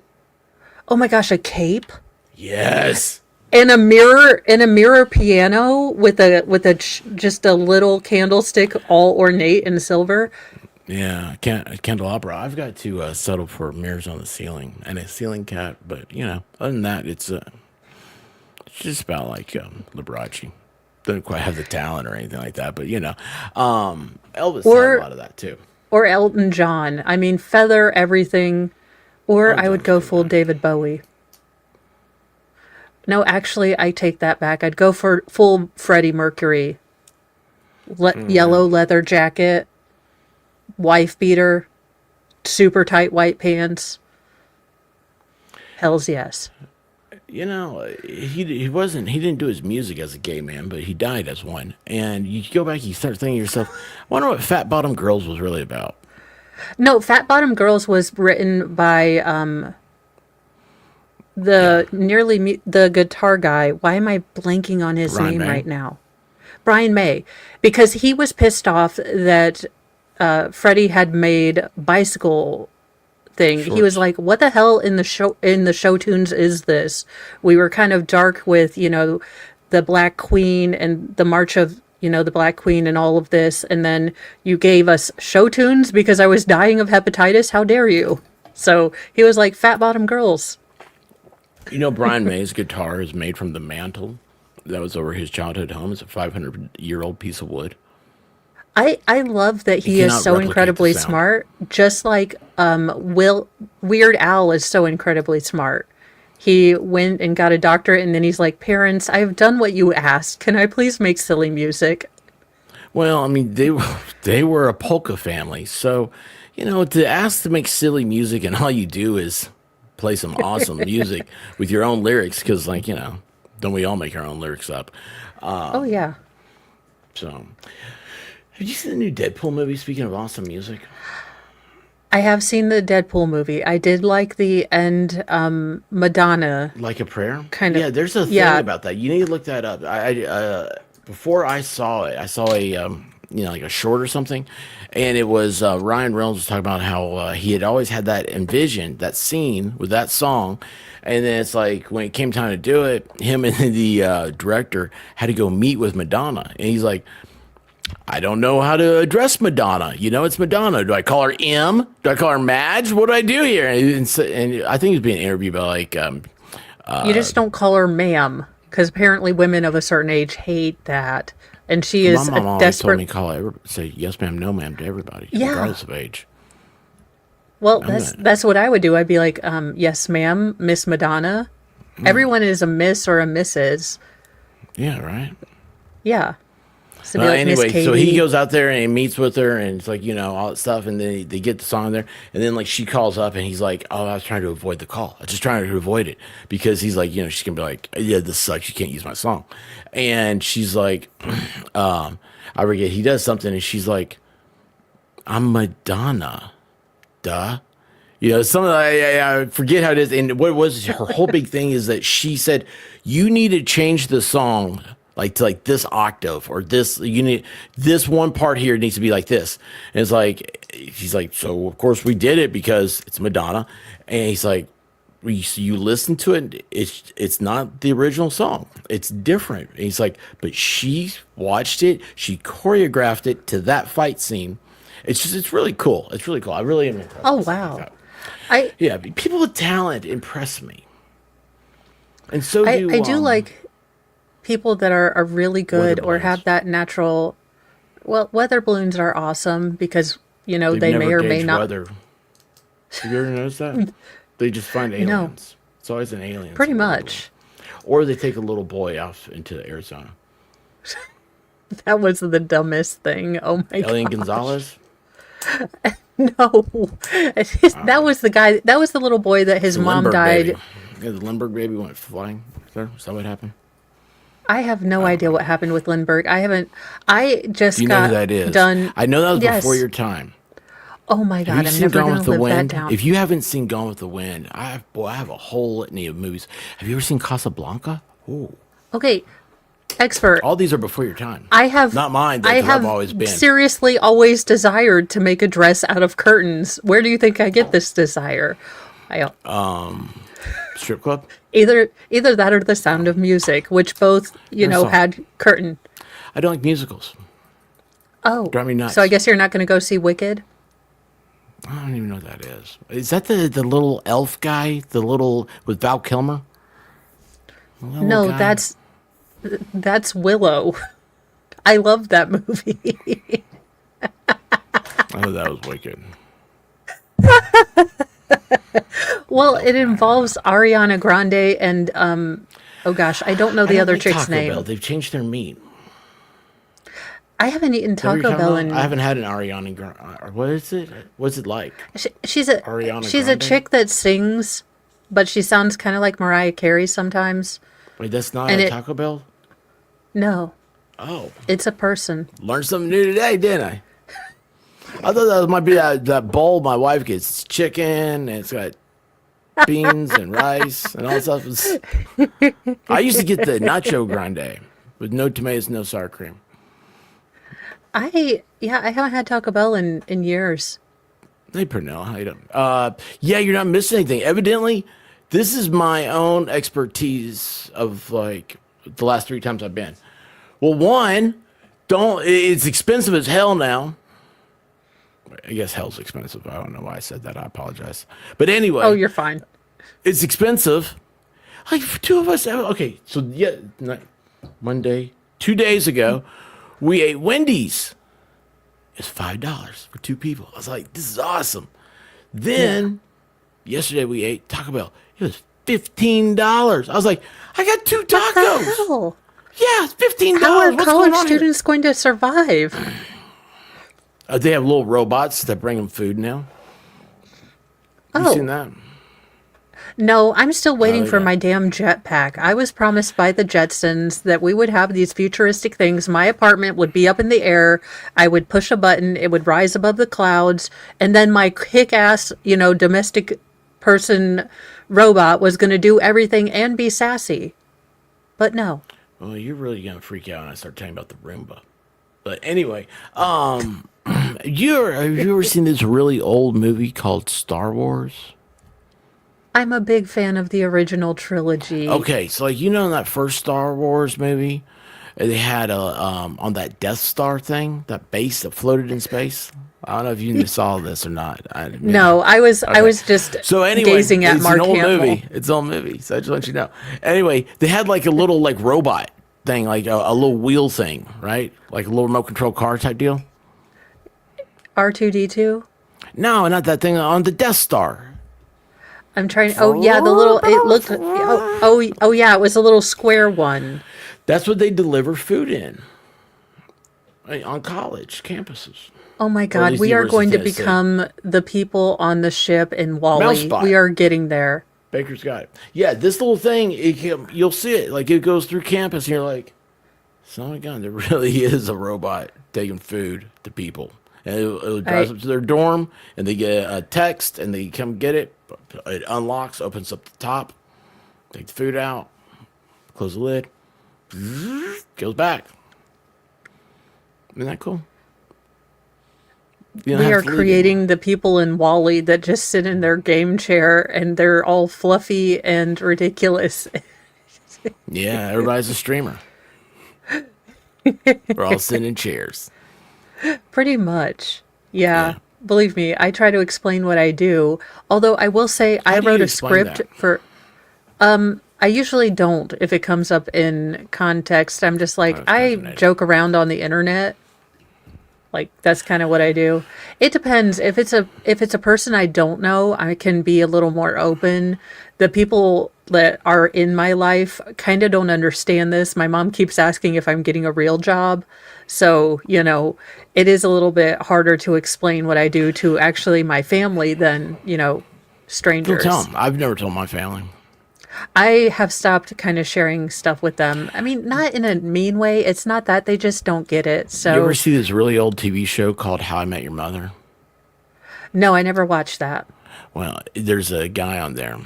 Oh my gosh, a cape Yes. and a mirror piano with just a little candlestick all ornate in silver. Yeah, candelabra. I've got to settle for mirrors on the ceiling and a ceiling cat, but other than that, it's just about like Liberace. Doesn't quite have the talent or anything like that, but Elvis had a lot of that too. Or Elton John. I mean, feather everything. Or I would go full David Bowie. No, actually, I take that back. I'd go for full Freddie Mercury. Yellow leather jacket, wife beater, super tight white pants. Hells yes. He didn't do his music as a gay man, but he died as one. And you go back, you start thinking to yourself, I wonder what Fat Bottom Girls was really about. No, Fat Bottom Girls was written by the guitar guy. Why am I blanking on his Brian name May? right now? Brian May, because he was pissed off that Freddie had made bicycle thing. He was Shorts. like, "What the hell in the show tunes is this?" We were kind of dark with the Black Queen and the March of the Black Queen and all of this, and then you gave us show tunes because I was dying of hepatitis. How dare you? So he was like, "Fat Bottom Girls." Brian May's guitar is made from the mantle that was over his childhood home. It's a 500-year-old piece of wood. I love that he cannot is so replicate incredibly the sound. smart, just like Weird Al is so incredibly smart. He went and got a doctorate, and then he's like, "Parents, I've done what you asked. Can I please make silly music?" Well, I mean, they were a polka family, so to ask to make silly music and all you do is play some awesome music with your own lyrics, because don't we all make our own lyrics up? Oh yeah. So, have you seen the new Deadpool movie? Speaking of awesome music, I have seen the Deadpool movie. I did like the end Madonna. like a prayer, Kind of- Yeah, there's a thing yeah. about that. You need to look that up. Before I saw it, I saw a like a short or something, and it was Ryan Reynolds was talking about how he had always had that envisioned that scene with that song, and then it's like when it came time to do it, him and the director had to go meet with Madonna, and he's like, I don't know how to address Madonna. It's Madonna. Do I call her M? Do I call her Madge? What do I do here? And I think he was being interviewed by like You just don't call her ma'am, because apparently women of a certain age hate that, and she is my mom a always told me desperate. say yes ma'am, no ma'am to everybody, Yeah. regardless of age. Well, I'm that's what I would do. I'd be like, "Yes, ma'am, Miss Madonna." Everyone is a Miss or a Mrs. Yeah, right. Yeah. So be like, Miss Anyway, so Katie. he goes out there and he meets with her, and it's like all that stuff, and then they get the song there, and then like she calls up, and he's like, "Oh, I was trying to avoid the call. I was just trying to avoid it because he's like, she's gonna be like, yeah, this sucks. You can't use my song," and she's like, I forget. He does something, and she's like, "I'm Madonna, duh." Something I forget how it is. And what was her whole big thing is that she said, you need to change the song to this octave, or you need this one part here needs to be like this. And it's like, he's like, so of course we did it because it's Madonna. And he's like, you listen to it, it's not the original song. It's different. And he's like, but she watched it, she choreographed it to that fight scene. It's really cool. It's really cool. I really am impressed. Oh with stuff wow. like that. I Yeah, people with talent impress me. And so I, do I do like people that are really good Weather or balloons. have that natural. Well, weather balloons are awesome because they've they may never or may gauged not. weather. Have you ever noticed that? They just find aliens. It's always an alien. Pretty somewhere. much. Or they take a little boy off into Arizona. That was the dumbest thing. Oh my Elian god. Gonzalez. No. That was the guy. That was the little boy that his The mom Lindbergh died. baby. Yeah, the Lindbergh baby went flying. Is that what happened? I have no idea what happened with Lindbergh. I haven't. I just Do you know got who that is? done. I know that was Yes. before your time. Oh my Have god! you I'm seen never Gone gonna with the live that Wind? down. If you haven't seen Gone with the Wind, I have a whole litany of movies. Have you ever seen Casablanca? Oh, Okay, expert. all these are before your time. I have Not mine, though, I 'cause have I've always been. seriously always desired to make a dress out of curtains. Where do you think I get this desire? I Strip club? either that or The Sound of Music, which both all. had curtain. I don't like musicals. Oh, Drive me nuts. so I guess you're not going to go see Wicked. I don't even know what that is. Is that the little elf guy? The little with Val Kilmer? The little No, guy? that's Willow. I love that movie. Oh, that was wicked. Well, it involves Ariana Grande and oh gosh, I don't know I the don't other like chick's Taco name. Bell. They've changed their meat. I haven't eaten Is that what you're Taco talking Bell about? in. I haven't had an Ariana Grande. What is it? What's it like? She's a Ariana she's Grande? a chick that sings, but she sounds kind of like Mariah Carey sometimes. Wait, that's not And a it- Taco Bell? No, Oh, it's a person. learned something new today, didn't I? I thought that might be that bowl my wife gets. It's chicken, and it's got beans and rice and all that stuff. I used to get the Nacho Grande with no tomatoes, no sour cream. I haven't had Taco Bell in years. Hey, Pernell, how you doing? Yeah, you're not missing anything. Evidently, this is my own expertise of like the last 3 times I've been. Well, one, it's expensive as hell now. I guess hell's expensive. I don't know why I said that. I apologize. But anyway, Oh, you're fine. it's expensive. Like for 2 of us. Okay, so yeah, Monday, 2 days ago, we ate Wendy's. It's $5 for 2 people. I was like, this is awesome. Then yesterday we ate Taco Bell. It was $15. I was like, I got 2 tacos. Hell, Yeah, it's $15. how are What's college going on here? students going to survive? They have little robots that bring them food now. You Oh. seen that? No, I'm still waiting they for don't. my damn jetpack. I was promised by the Jetsons that we would have these futuristic things. My apartment would be up in the air. I would push a button, it would rise above the clouds, and then my kick-ass, domestic person robot was going to do everything and be sassy. But no. Well, you're really gonna freak out when I start talking about the Roomba. But anyway, have you ever seen this really old movie called Star Wars? I'm a big fan of the original trilogy. Okay, so like in that first Star Wars movie, they had on that Death Star thing, that base that floated in space. I don't know if you saw this or not. No, I was just So anyway, gazing at it's Mark an old Hamill. movie. It's an old movie. So I just want you to know. Anyway, they had like a little like robot thing, like a little wheel thing, right? Like a little remote control car type deal. R2D2. No, not that thing on the Death Star. I'm trying. Oh yeah, the little. It looked. Oh yeah, it was a little square one. That's what they deliver food in on college campuses. Oh my Or at God, least we the are University going to of Tennessee. become the people on the ship in Wally. Mousebot. We are getting there. Baker's got it. Yeah, this little thing, you'll see it. Like it goes through campus, and you're like, "Oh my God, there really is a robot taking food to people." And it drives up to their dorm, and they get a text, and they come get it. It unlocks, opens up the top, take the food out, close the lid, goes back. Isn't that cool? You don't We have are to leave creating the people in Wally that just sit in their game chair and they're all fluffy and ridiculous. anymore. Yeah, everybody's a streamer. We're all sitting in chairs. Pretty much. Yeah. Yeah. Believe me, I try to explain what I do. Although I will say I How do wrote you a explain script that? for I usually don't if it comes up in context. I'm just like That's I fascinating. joke around on the internet. Like that's kind of what I do. It depends. If it's a person I don't know, I can be a little more open. the people that are in my life kind of don't understand this. My mom keeps asking if I'm getting a real job. So, it is a little bit harder to explain what I do to actually my family than, Don't strangers. tell them. I've never told my family. I have stopped kind of sharing stuff with them. I mean, not in a mean way. It's not that they just don't get it. You ever So, see this really old TV show called How I Met Your Mother? no, I never watched that. Well, there's a guy on there.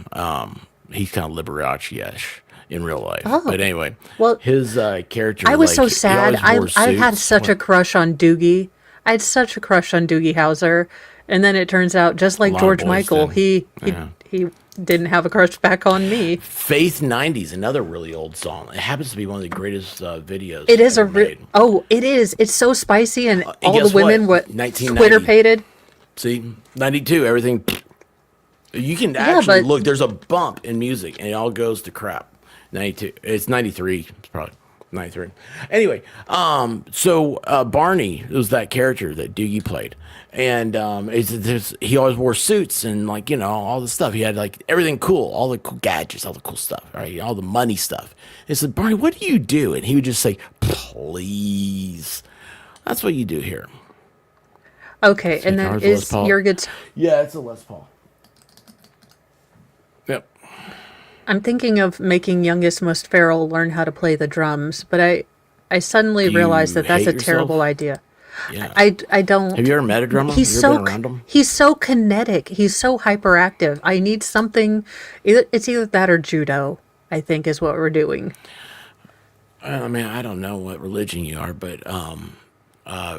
He's kind of Liberace-ish in real life. Oh, But anyway, well, his character, I was like, so he sad. always wore I had suits. such a crush on Doogie. I had such a crush on Doogie Howser, and then it turns out, just like lot of George boys Michael, did. he Yeah. he didn't have a crush back on me. Faith 90s, another really old song. It happens to be one of the greatest videos It is ever made. it is. It's so spicy, and And all guess the women what? were 1990. Twitter pated. See, 92, everything. You can Yeah, actually but look, there's a bump in music and it all goes to crap. 92. It's 93. It's probably 93. Anyway, so Barney was that character that Doogie played. And he always wore suits and, like, all the stuff. He had, like, everything cool, all the cool gadgets, all the cool stuff, right? All the money stuff. He said, Barney, what do you do? And he would just say, please. That's what you do here. okay, and then Guitar's a Les is Paul. your guitar? Yeah, it's a Les Paul. Yep. I'm thinking of making youngest most feral learn how to play the drums, but I suddenly Do you realized that that's hate a terrible yourself? idea. Yeah. I don't. Have you ever met a drummer? He's Have you ever so been around him? he's so kinetic. He's so hyperactive. I need something. It's either that or judo, I think, is what we're doing. I mean, I don't know what religion you are, but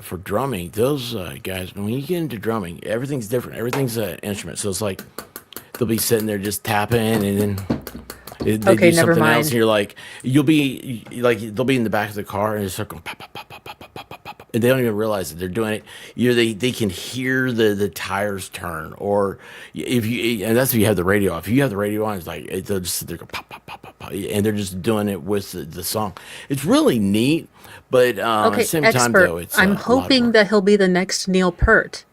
for drumming, those guys, when you get into drumming, everything's different. Everything's an instrument. So it's like they'll be sitting there just tapping, and then they Okay, do never something else, mind. and you're like, you'll be like, they'll be in the back of the car, and it's start going pop, pop, pop, pop, pop, pop, pop, pop, pop, and they don't even realize that they're doing it. They can hear the tires turn, or if you, and that's if you have the radio off. If you have the radio on, it's like they'll just sit there go pop, pop, pop, pop, pop, and they're just doing it with the song. It's really neat, but at Okay, the same time, expert. though, it's I'm a lot of hoping work. that he'll be the next Neil Peart.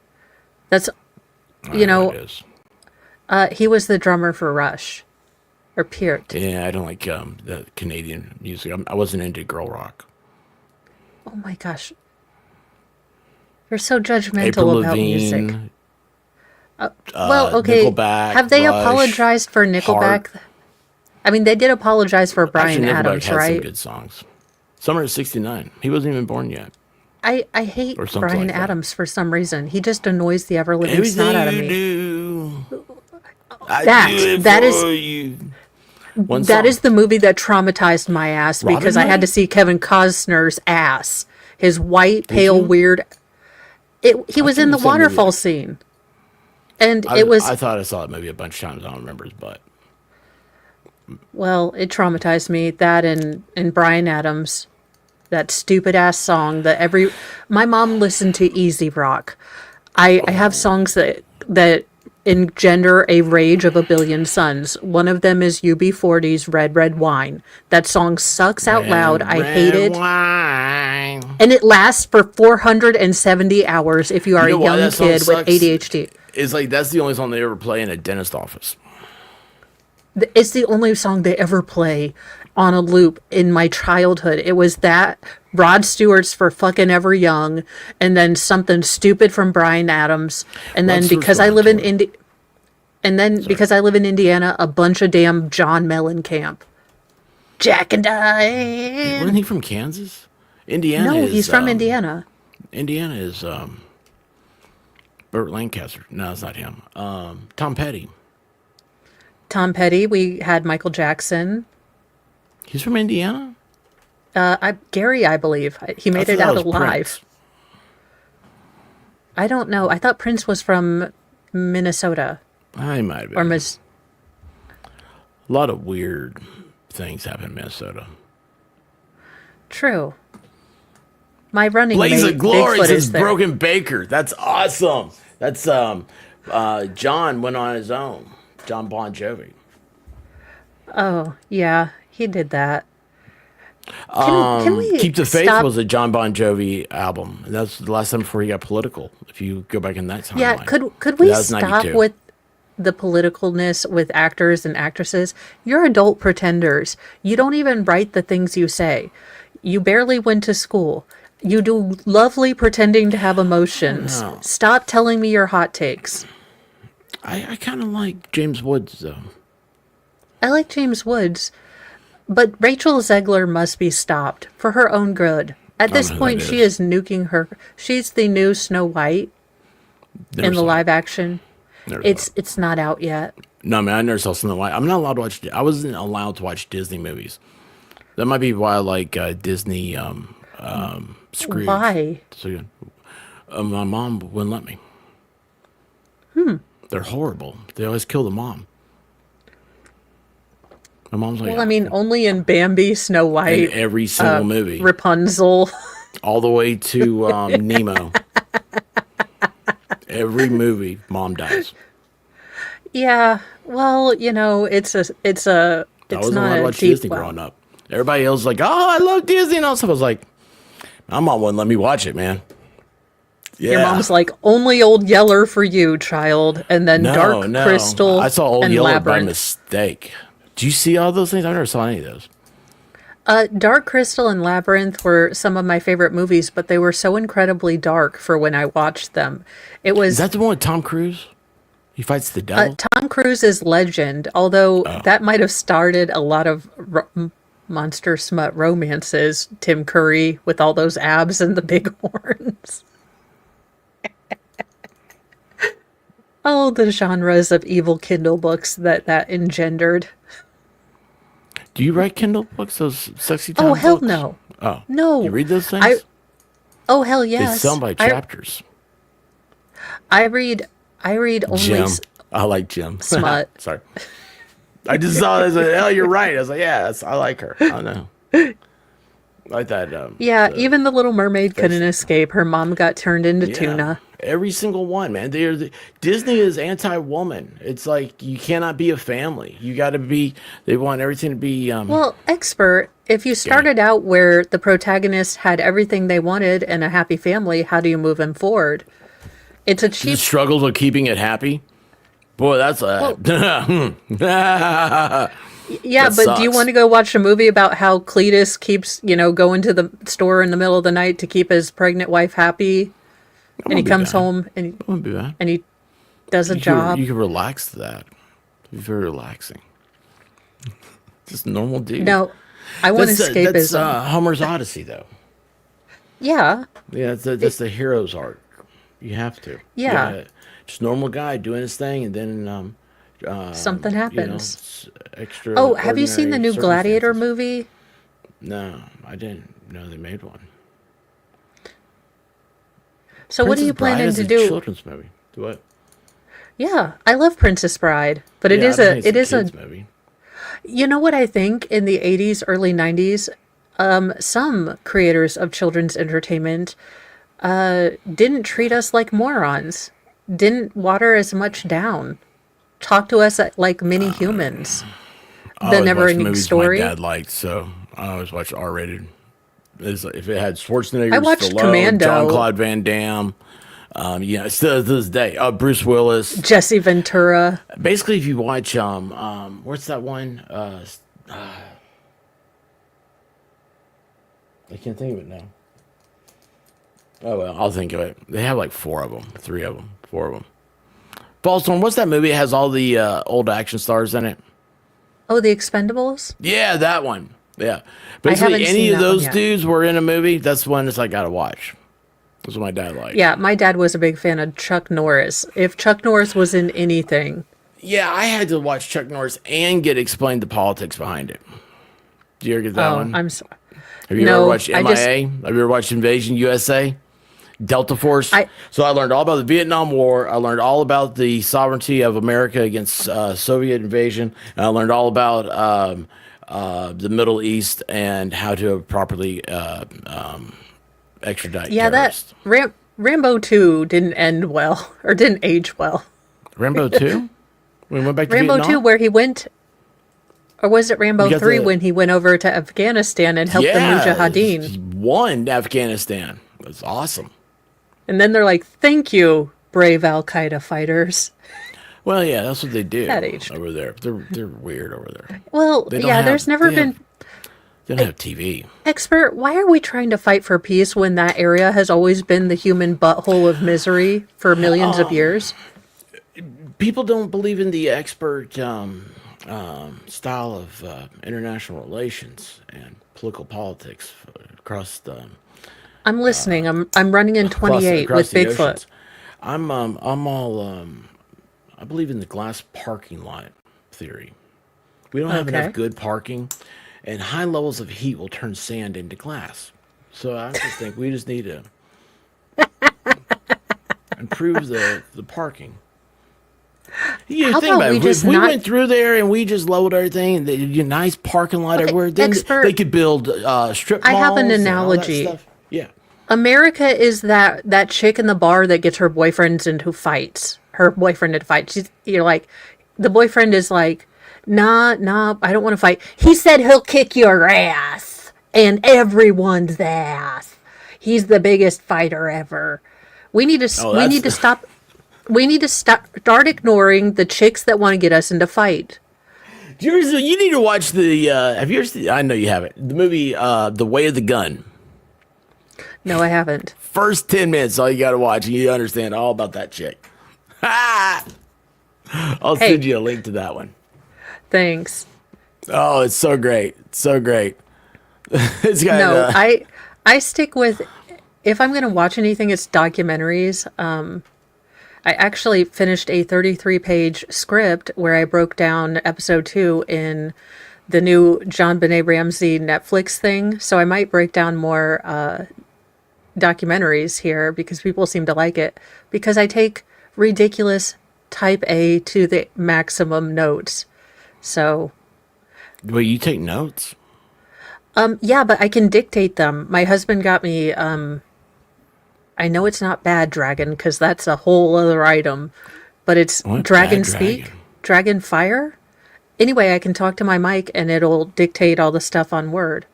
That's I don't know what it is. he was the drummer for Rush, or Peart. Yeah, I don't like the Canadian music. I wasn't into girl rock. Oh my gosh, you're so judgmental April about music. Lavigne, Well, okay. Nickelback, Have they Rush, apologized for Nickelback? Heart. I mean, they did apologize for Brian Actually, Nickelback Adams, had some right? good songs. Summer of '69. He wasn't even born yet. I hate Or something Brian like that. Adams for some reason. He just annoys the ever living snot out of Everything you me. do, I do it that is- for you. One That song. is the movie that traumatized my ass Robin because I had Hood? to see Kevin Costner's ass. His white, pale, you? weird. He was in think the it's a movie. waterfall scene. And I, it was, I thought I saw it maybe a bunch of times. I don't remember his butt. well, it traumatized me. That and Brian Adams, that stupid ass song that my mom listened to Easy Rock. I have songs that engender a rage of a billion suns. One of them is UB40's Red Red Wine. That song sucks out loud. I hate it. Wine. And it lasts for 470 hours if you are You know a why young that song kid with sucks? ADHD. It's like that's the only song they ever play in a dentist office. It's the only song they ever play on a loop in my childhood. It was that, Rod Stewart's For Fucking Ever Young, and then something stupid from Brian Adams, and then Rod Stewart's because I going live in to because I live in Indiana, a bunch of damn John Mellencamp. Jack and I. Wasn't he from Kansas? Indiana. No, is, he's from Indiana. Indiana is Burt Lancaster. No, it's not him. Tom Petty. Tom Petty. We had Michael Jackson. He's from Indiana. Gary, I believe. He made I it thought out that was alive. Prince. I don't know. I thought Prince was from Minnesota. I might have been. Or Miss. A lot of weird things happen in Minnesota. True. My running Blaze mate, of Glory Bigfoot, says is there. Broken Baker. That's awesome. That's John went on his own. John Bon Jovi. Oh, yeah. He did that. Can we Keep the Faith stop? was a John Bon Jovi album. And that's the last time before he got political. If you go back in that timeline. Yeah, could we That was stop 92. with the politicalness with actors and actresses. You're adult pretenders. You don't even write the things you say. You barely went to school. You do lovely pretending to have emotions. know. Stop telling me your hot takes. I kind of like James Woods though. I like James Woods, but Rachel Zegler must be stopped for her own good. At this know who point, that she is. is nuking her. She's the new Snow White Never in the saw it. live action. Never saw it. It's not out yet. No, man, I never saw Snow White. I'm not allowed to watch. I wasn't allowed to watch Disney movies. That might be why I like Disney Scrooge. Why? So, my mom wouldn't let me. They're horrible. They always kill the mom. My mom's like, Well, I mean, only in Bambi, Snow in White, every single movie, Rapunzel. all the way to Nemo. Every movie, mom dies. Yeah. Well, it's I not wasn't allowed to a watch deep Disney well. growing up. Everybody else was like, oh, I love Disney and all stuff. I was like, my mom wouldn't let me watch it, man. Yeah. Your mom's like, only Old Yeller for you, child, and then Dark Crystal I saw Old and Yeller by Labyrinth. mistake. Do you see all those things? I never saw any of those. Dark Crystal and Labyrinth were some of my favorite movies, but they were so incredibly dark for when I watched them. It was Is that the one with Tom Cruise? He fights the devil? Tom Cruise's Legend, although Oh. that might have started a lot of monster smut romances. Tim Curry with all those abs and the big horns. Oh, the genres of evil Kindle books that engendered. Do you write Kindle books, those sexy time Oh, hell books? no. Oh. No. You read those things? Oh, hell They yes. sell by chapters. I read only Jim. I like Jim. smut. Sorry. I just saw it as a, oh, you're right. I was like, yeah, I like her. I know. I like that. Yeah, even the Little Mermaid couldn't escape. Her mom got turned into Yeah. tuna. Every single one, man. Disney is anti-woman. It's like you cannot be a family. You got to be. They want everything to be. Well, expert, if you started out where the protagonist had everything they wanted and a happy family, how do you move him forward? It's a the cheap. struggles of keeping it happy. Boy, that's a. Yeah, that but do you sucks. want to go watch a movie about how Cletus keeps, going to the store in the middle of the night to keep his pregnant wife happy? And he be comes bad. home and Wouldn't be bad. he does a You job. can relax to that. It'd be very relaxing. Just normal dude. No, I want That's escapism. Homer's Odyssey, though. Yeah. Yeah, that's the hero's arc. You have to. Yeah. Just normal guy doing his thing, and then Something happens. Extra. Oh, have you seen the new Gladiator circumstances. movie? No, I didn't know they made one. So what are you Princess Bride planning is to a do? Children's movie. Do what? Yeah, I love Princess Bride, but it Yeah, is I a think it's kids movie. You know what I think in the 80s, early 90s, some creators of children's entertainment didn't treat us like morons, didn't water as much down, talk to us like mini humans. I The always never watched ending movies story. my dad liked, so I always watched R-rated. If it had Schwarzenegger, I watched Stallone, Commando. Jean-Claude Van Damme, still to this day, Bruce Willis. Jesse Ventura. Basically, if you watch, what's that one? I can't think of it now. Oh well, I'll think of it. They have like 4 of them, 3 of them, 4 of them. Ballstorm, what's that movie? It has all the old action stars in it. Oh, The Expendables? Yeah, that one. Yeah. haven't Basically, any seen of that one those yet. dudes were in a movie. That's one that's I gotta watch. That's what my dad liked. Yeah, my dad was a big fan of Chuck Norris. If Chuck Norris was in anything, Yeah, I had to watch Chuck Norris and get explained the politics behind it. Did you ever get that one? I'm sorry. Have you No, ever watched I MIA? just- Have you ever watched Invasion USA? Delta Force? I- So I learned all about the Vietnam War. I learned all about the sovereignty of America against Soviet invasion. And I learned all about the Middle East and how to properly extradite Yeah, terrorists. Rambo 2 didn't end well, or didn't age well. Rambo 2? We went back to Rambo Vietnam? 2, where he went, or was it Rambo You got 3 the- when he went over to Afghanistan and helped the Mujahideen? He won Afghanistan. That's awesome. And then they're like, thank you, brave Al Qaeda fighters. Well, yeah, that's what they do That aged. over there. They're weird over there. Well, They don't yeah, have, there's never been they don't have TV. expert. Why are we trying to fight for peace when that area has always been the human butthole of misery for millions of years? People don't believe in the expert style of international relations and political politics across the I'm listening. I'm running in 28 with the Bigfoot. oceans. I'm all I believe in the glass parking lot theory. We don't have Okay. enough good parking, and high levels of heat will turn sand into glass. So I just think we just need to improve the parking. You How think about about we it. just If we not- went through there and we just lowered everything, and a nice parking lot Okay, everywhere, then expert, they could build strip I malls. have an and all that analogy. stuff. Yeah. America is that chick in the bar that gets her boyfriends into fights. Her boyfriend into fights. You're like, the boyfriend is like, nah, I don't want to fight. He said he'll kick your ass and everyone's ass. He's the biggest fighter ever. We need to Oh, we that's- need to stop. We need to start ignoring the chicks that want to get us into fight. You need to watch the. Have you ever seen? I know you haven't. The movie, The Way of the Gun. No, I haven't. First 10 minutes, all you got to watch, and you understand all about that chick. Ha! I'll Hey. send you a link to that one. Thanks. Oh, it's so great. So great. It's got. No, I stick with, if I'm going to watch anything, it's documentaries. I actually finished a 33-page script where I broke down episode 2 in the new John Benet Ramsey Netflix thing. So I might break down more documentaries here because people seem to like it, because I take ridiculous type A to the maximum notes. So Wait, you take notes? yeah, but I can dictate them. My husband got me, I know it's not Bad Dragon because that's a whole other item, but it's What? Dragon Bad Speak, Dragon? Dragon Fire. Anyway, I can talk to my mic and it'll dictate all the stuff on Word.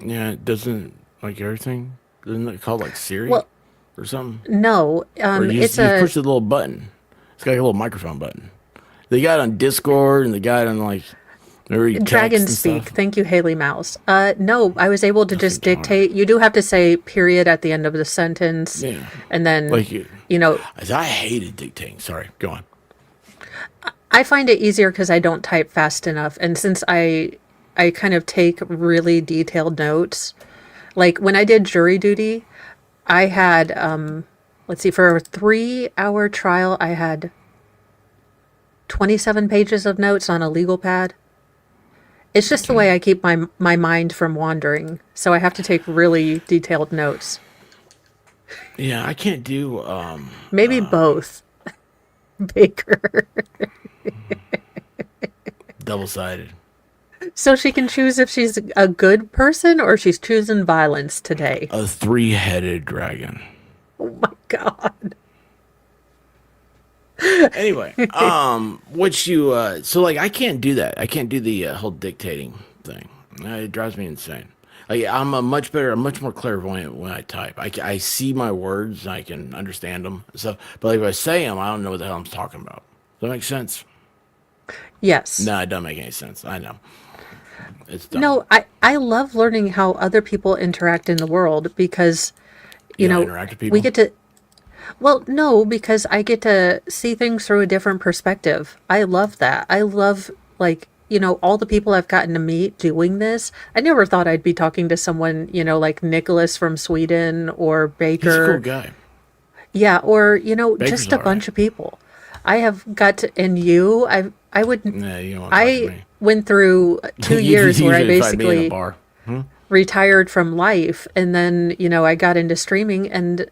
Yeah, it doesn't like everything. Isn't it called like Siri Well, or something? no, Or you it's just a push the little button. It's got like a little microphone button. They got it on Discord and they got it on like where you Dragon text and Speak. stuff. Thank you, Haley Mouse. No, I was able to just darn. dictate. You do have to say period at the end of the sentence, Yeah. and then Like you know, I hated dictating. Sorry, go on. I find it easier because I don't type fast enough, and since I kind of take really detailed notes. Like when I did jury duty, I had let's see, for a 3-hour trial, I had 27 pages of notes on a legal pad. It's just the way I keep my mind from wandering, so I have to take really detailed notes. Yeah, I can't do Maybe both. Baker. double-sided. So she can choose if she's a good person or she's choosing violence today. A 3-headed dragon. Oh my god. Anyway, what you so like I can't do that. I can't do the whole dictating thing. It drives me insane. Like I'm I'm much more clairvoyant when I type. I see my words, and I can understand them. So, but like if I say them, I don't know what the hell I'm talking about. Does that make sense? Yes. No, it doesn't make any sense. I know. It's dumb. No, I love learning how other people interact in the world because, you don't know, interact with people? we get to. Well, no, because I get to see things through a different perspective. I love that. I love, like, you know, all the people I've gotten to meet doing this. I never thought I'd be talking to someone, you know, like Nicholas from Sweden or Baker. He's a cool guy. Yeah, or, you know, Baker's just a all bunch of people. I have got to, and you, I would, Nah, you don't want to talk to I me. went through 2 years where I Usually find me in a basically bar. retired from life, and then, you know, I got into streaming, and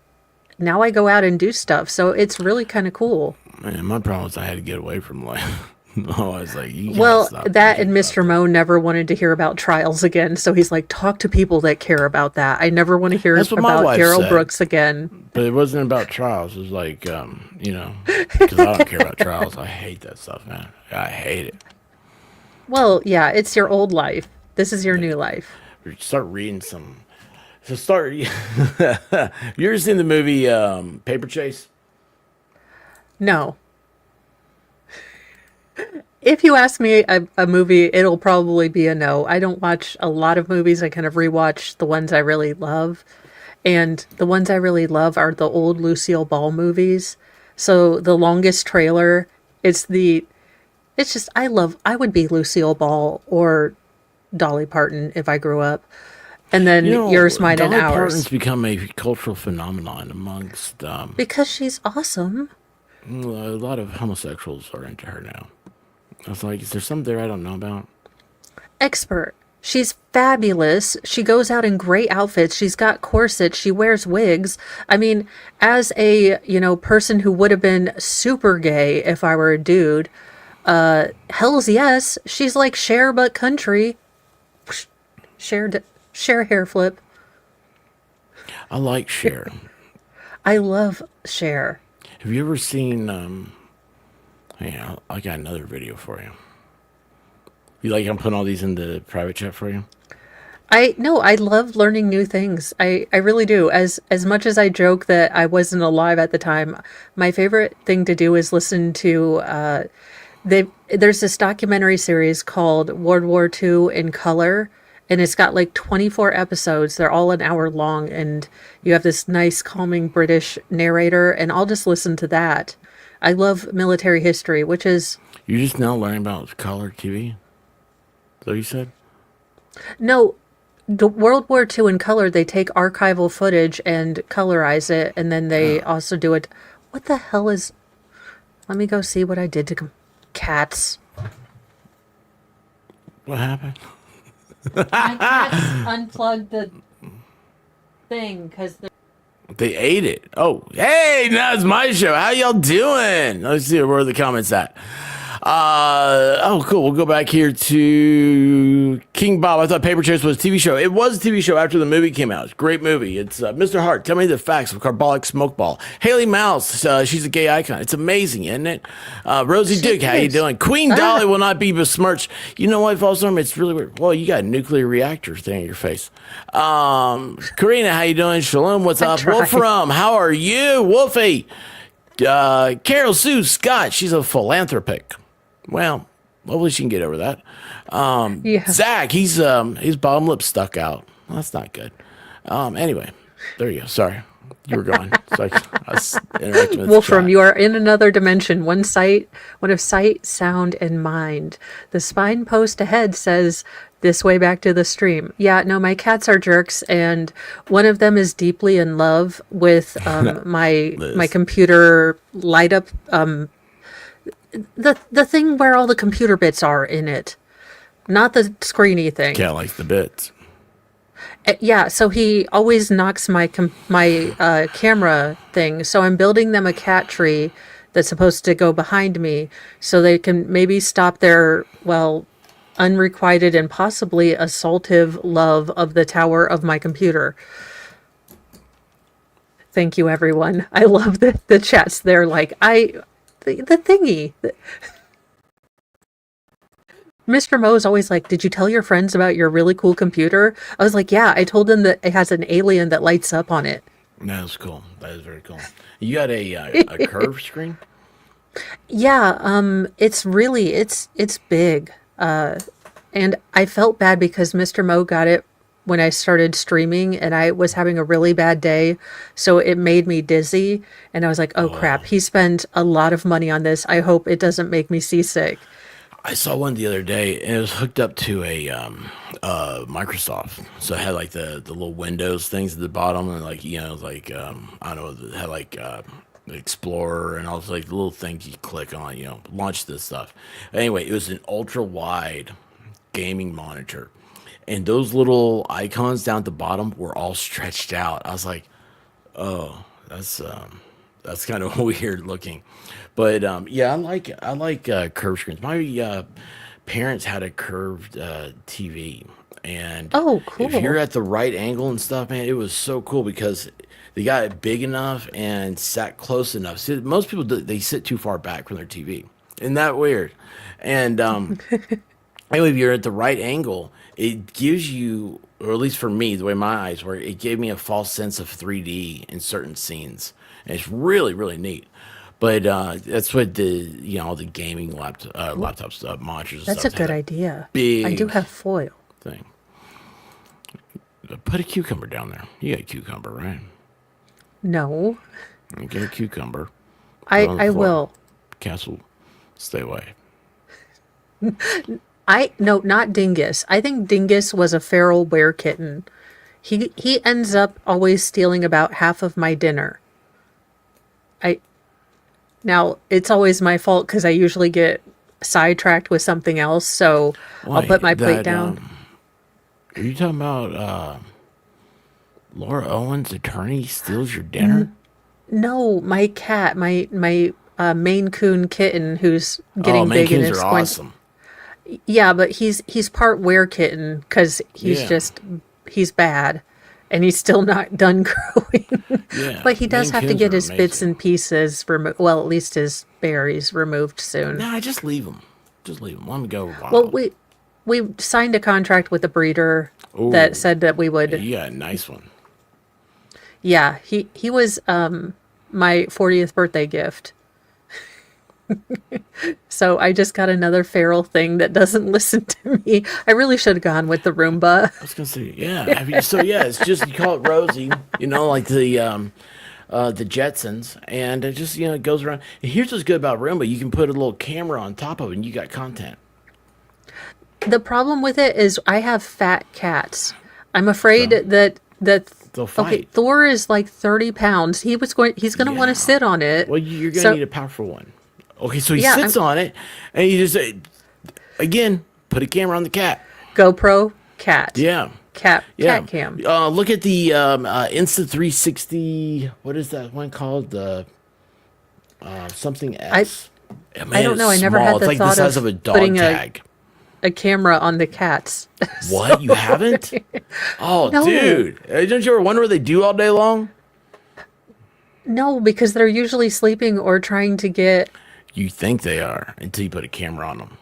now I go out and do stuff. So it's really kind of cool. Man, my problem is I had to get away from life. I was like, you can't Well, stop that thinking and about Mr. Mo never wanted to hear about trials again. So he's like, talk to people that care about that. I never want to hear That's what my about wife Daryl said. Brooks again. But it wasn't about trials. It was like, you know, because I don't care about trials. I hate that stuff, man. I hate it. Well, yeah, it's your old life. This is your new life. Start reading some. So start. You ever seen the movie Paper Chase? No. If you ask me a movie, it'll probably be a no. I don't watch a lot of movies. I kind of rewatch the ones I really love. And the ones I really love are the old Lucille Ball movies. So the longest trailer, it's the it's just I would be Lucille Ball or Dolly Parton if I grew up. And then You know, yours, mine, and Dolly ours. Parton's become a cultural phenomenon amongst Because she's awesome. a lot of homosexuals are into her now. I was like, is there something there I don't know about? Expert. She's fabulous. She goes out in great outfits. She's got corsets. She wears wigs. I mean, as a, person who would have been super gay if I were a dude, hell's yes. She's like Cher but country. Cher hair flip. I like Cher. I love Cher. Have you ever seen? Yeah, I got another video for you. You like I'm putting all these in the private chat for you? I love learning new things. I really do. As much as I joke that I wasn't alive at the time, my favorite thing to do is listen to there's this documentary series called World War II in Color, and it's got like 24 episodes. They're all an hour long, and you have this nice calming British narrator, and I'll just listen to that. I love military history, which is You just now learning about color TV? Is that what you said? no, the World War II in color, they take archival footage and colorize it, and then they also do it. What the hell is? Let me go see what I did to cats. What happened? My cats unplugged the thing because They ate it. Oh, hey, now it's my show. How y'all doing? Let's see where are the comments at. Cool. We'll go back here to King Bob. I thought Paper Chase was a TV show. It was a TV show after the movie came out. It's a great movie. It's Mr. Hart. Tell me the facts of Carbolic Smokeball. Haley Mouse. She's a gay icon. It's amazing, isn't it? Rosie Duke. How you doing? Queen Dolly will not be besmirched. You know what, False Arm? It's really weird. Well, you got a nuclear reactor thing in your face. Karina, how you doing? Shalom, what's up? tried. Wolfram, how are you? Wolfie. Carol Sue Scott. She's a philanthropic. Well, hopefully she can get over that. Yeah. Zach, his bottom lip stuck out. Well, that's not good. Anyway, there you go. Sorry, you were gone. So I was interacting with Wolfram, chat. you are in another dimension. One of sight, sound, and mind. The spine post ahead says this way back to the stream. Yeah, no, my cats are jerks, and one of them is deeply in love with my Liz. computer light up the thing where all the computer bits are in it, not the screeny thing. Cat likes the bits. Yeah, so he always knocks my camera thing. So I'm building them a cat tree that's supposed to go behind me, so they can maybe stop their unrequited and possibly assaultive love of the tower of my computer. Thank you, everyone. I love the chats. They're like, the thingy. Mr. Mo's always like, did you tell your friends about your really cool computer? I was like, yeah, I told them that it has an alien that lights up on it. That's cool. That is very cool. You got a curved screen? Yeah, it's big. And I felt bad because Mr. Mo got it when I started streaming and I was having a really bad day. So it made me dizzy. And I was like, oh crap, he spent a lot of money on this. I hope it doesn't make me seasick. I saw one the other day, and it was hooked up to a Microsoft. So it had like the little Windows things at the bottom, and I don't know, it had like Explorer and all those like little things you click on, launch this stuff. Anyway, it was an ultra wide gaming monitor, and those little icons down at the bottom were all stretched out. I was like, oh, that's kind of weird looking. But yeah, I like curved screens. My parents had a curved TV, and Oh, cool. if you're at the right angle and stuff, man, it was so cool because they got it big enough and sat close enough. See, most people they sit too far back from their TV. Isn't that weird? And anyway, if you're at the right angle, it gives you, or at least for me, the way my eyes work, it gave me a false sense of 3D in certain scenes. And it's really, really neat. But that's what all the gaming laptops, monitors and That's a stuff. good had idea. big I do have foil. thing. Put a cucumber down there. You got a cucumber, right? No, Get a cucumber. Put it on the I floor. will. Castle, stay away. No, not Dingus. I think Dingus was a feral were kitten. He ends up always stealing about half of my dinner. Now it's always my fault because I usually get sidetracked with something else, so I'll put my plate down. Are you talking about Laura Owens' attorney steals your dinner? No, my cat, my Maine Coon kitten, who's getting Maine big and Coons is are going. awesome. Yeah, but he's part were kitten because Yeah. he's bad, and he's still not done growing. Yeah, But he does Maine have to Coons get are his bits amazing. and pieces removed. Well, at least his berries removed soon. Nah, just leave them. Just leave them. Let them go wild. Well, we signed a contract with a breeder that Ooh. said that we would. You got a nice one. Yeah, he was my 40th birthday gift. So I just got another feral thing that doesn't listen to me. I really should have gone with the Roomba. I was gonna say, yeah. It's just you call it Rosie, like the Jetsons, and it just it goes around. And here's what's good about Roomba: you can put a little camera on top of it, and you got content. The problem with it is I have fat cats. I'm afraid that They'll fight. okay, Thor is like 30 pounds. He's going to want Yeah. to sit on it. Well, you're gonna So- need a powerful one. Okay, so he Yeah, sits on it, and you just again put a camera on the cat. GoPro cat. Yeah. Cat Yeah. cam. Look at the Insta360. What is that one called? The something S. Man, I don't know. it's I never small. had It's the like the thought size of of a dog putting tag. a camera on the cats. What? You haven't? Oh, No. dude. Don't you ever wonder what they do all day long? No, because they're usually sleeping or trying to get. You think they are until you put a camera on them.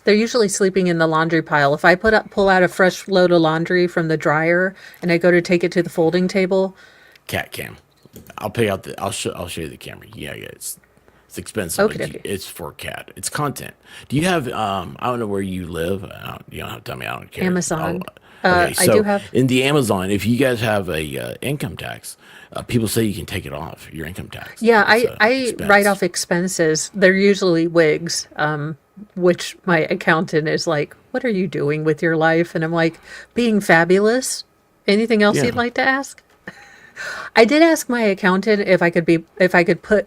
They're usually sleeping in the laundry pile. If I pull out a fresh load of laundry from the dryer and I go to take it to the folding table, Cat cam. I'll pay out the. I'll show you the camera. Yeah, it's expensive. But Okay. it's for cat. It's content. Do you have? I don't know where you live. You don't have to tell me. I don't care. Amazon. Okay, I so do have- in the Amazon, if you guys have a income tax, people say you can take it off your income tax. yeah, It's a I expense. write off expenses. They're usually wigs, which my accountant is like, "What are you doing with your life?" And I'm like, "Being fabulous." Anything else Yeah. you'd like to ask? I did ask my accountant if I could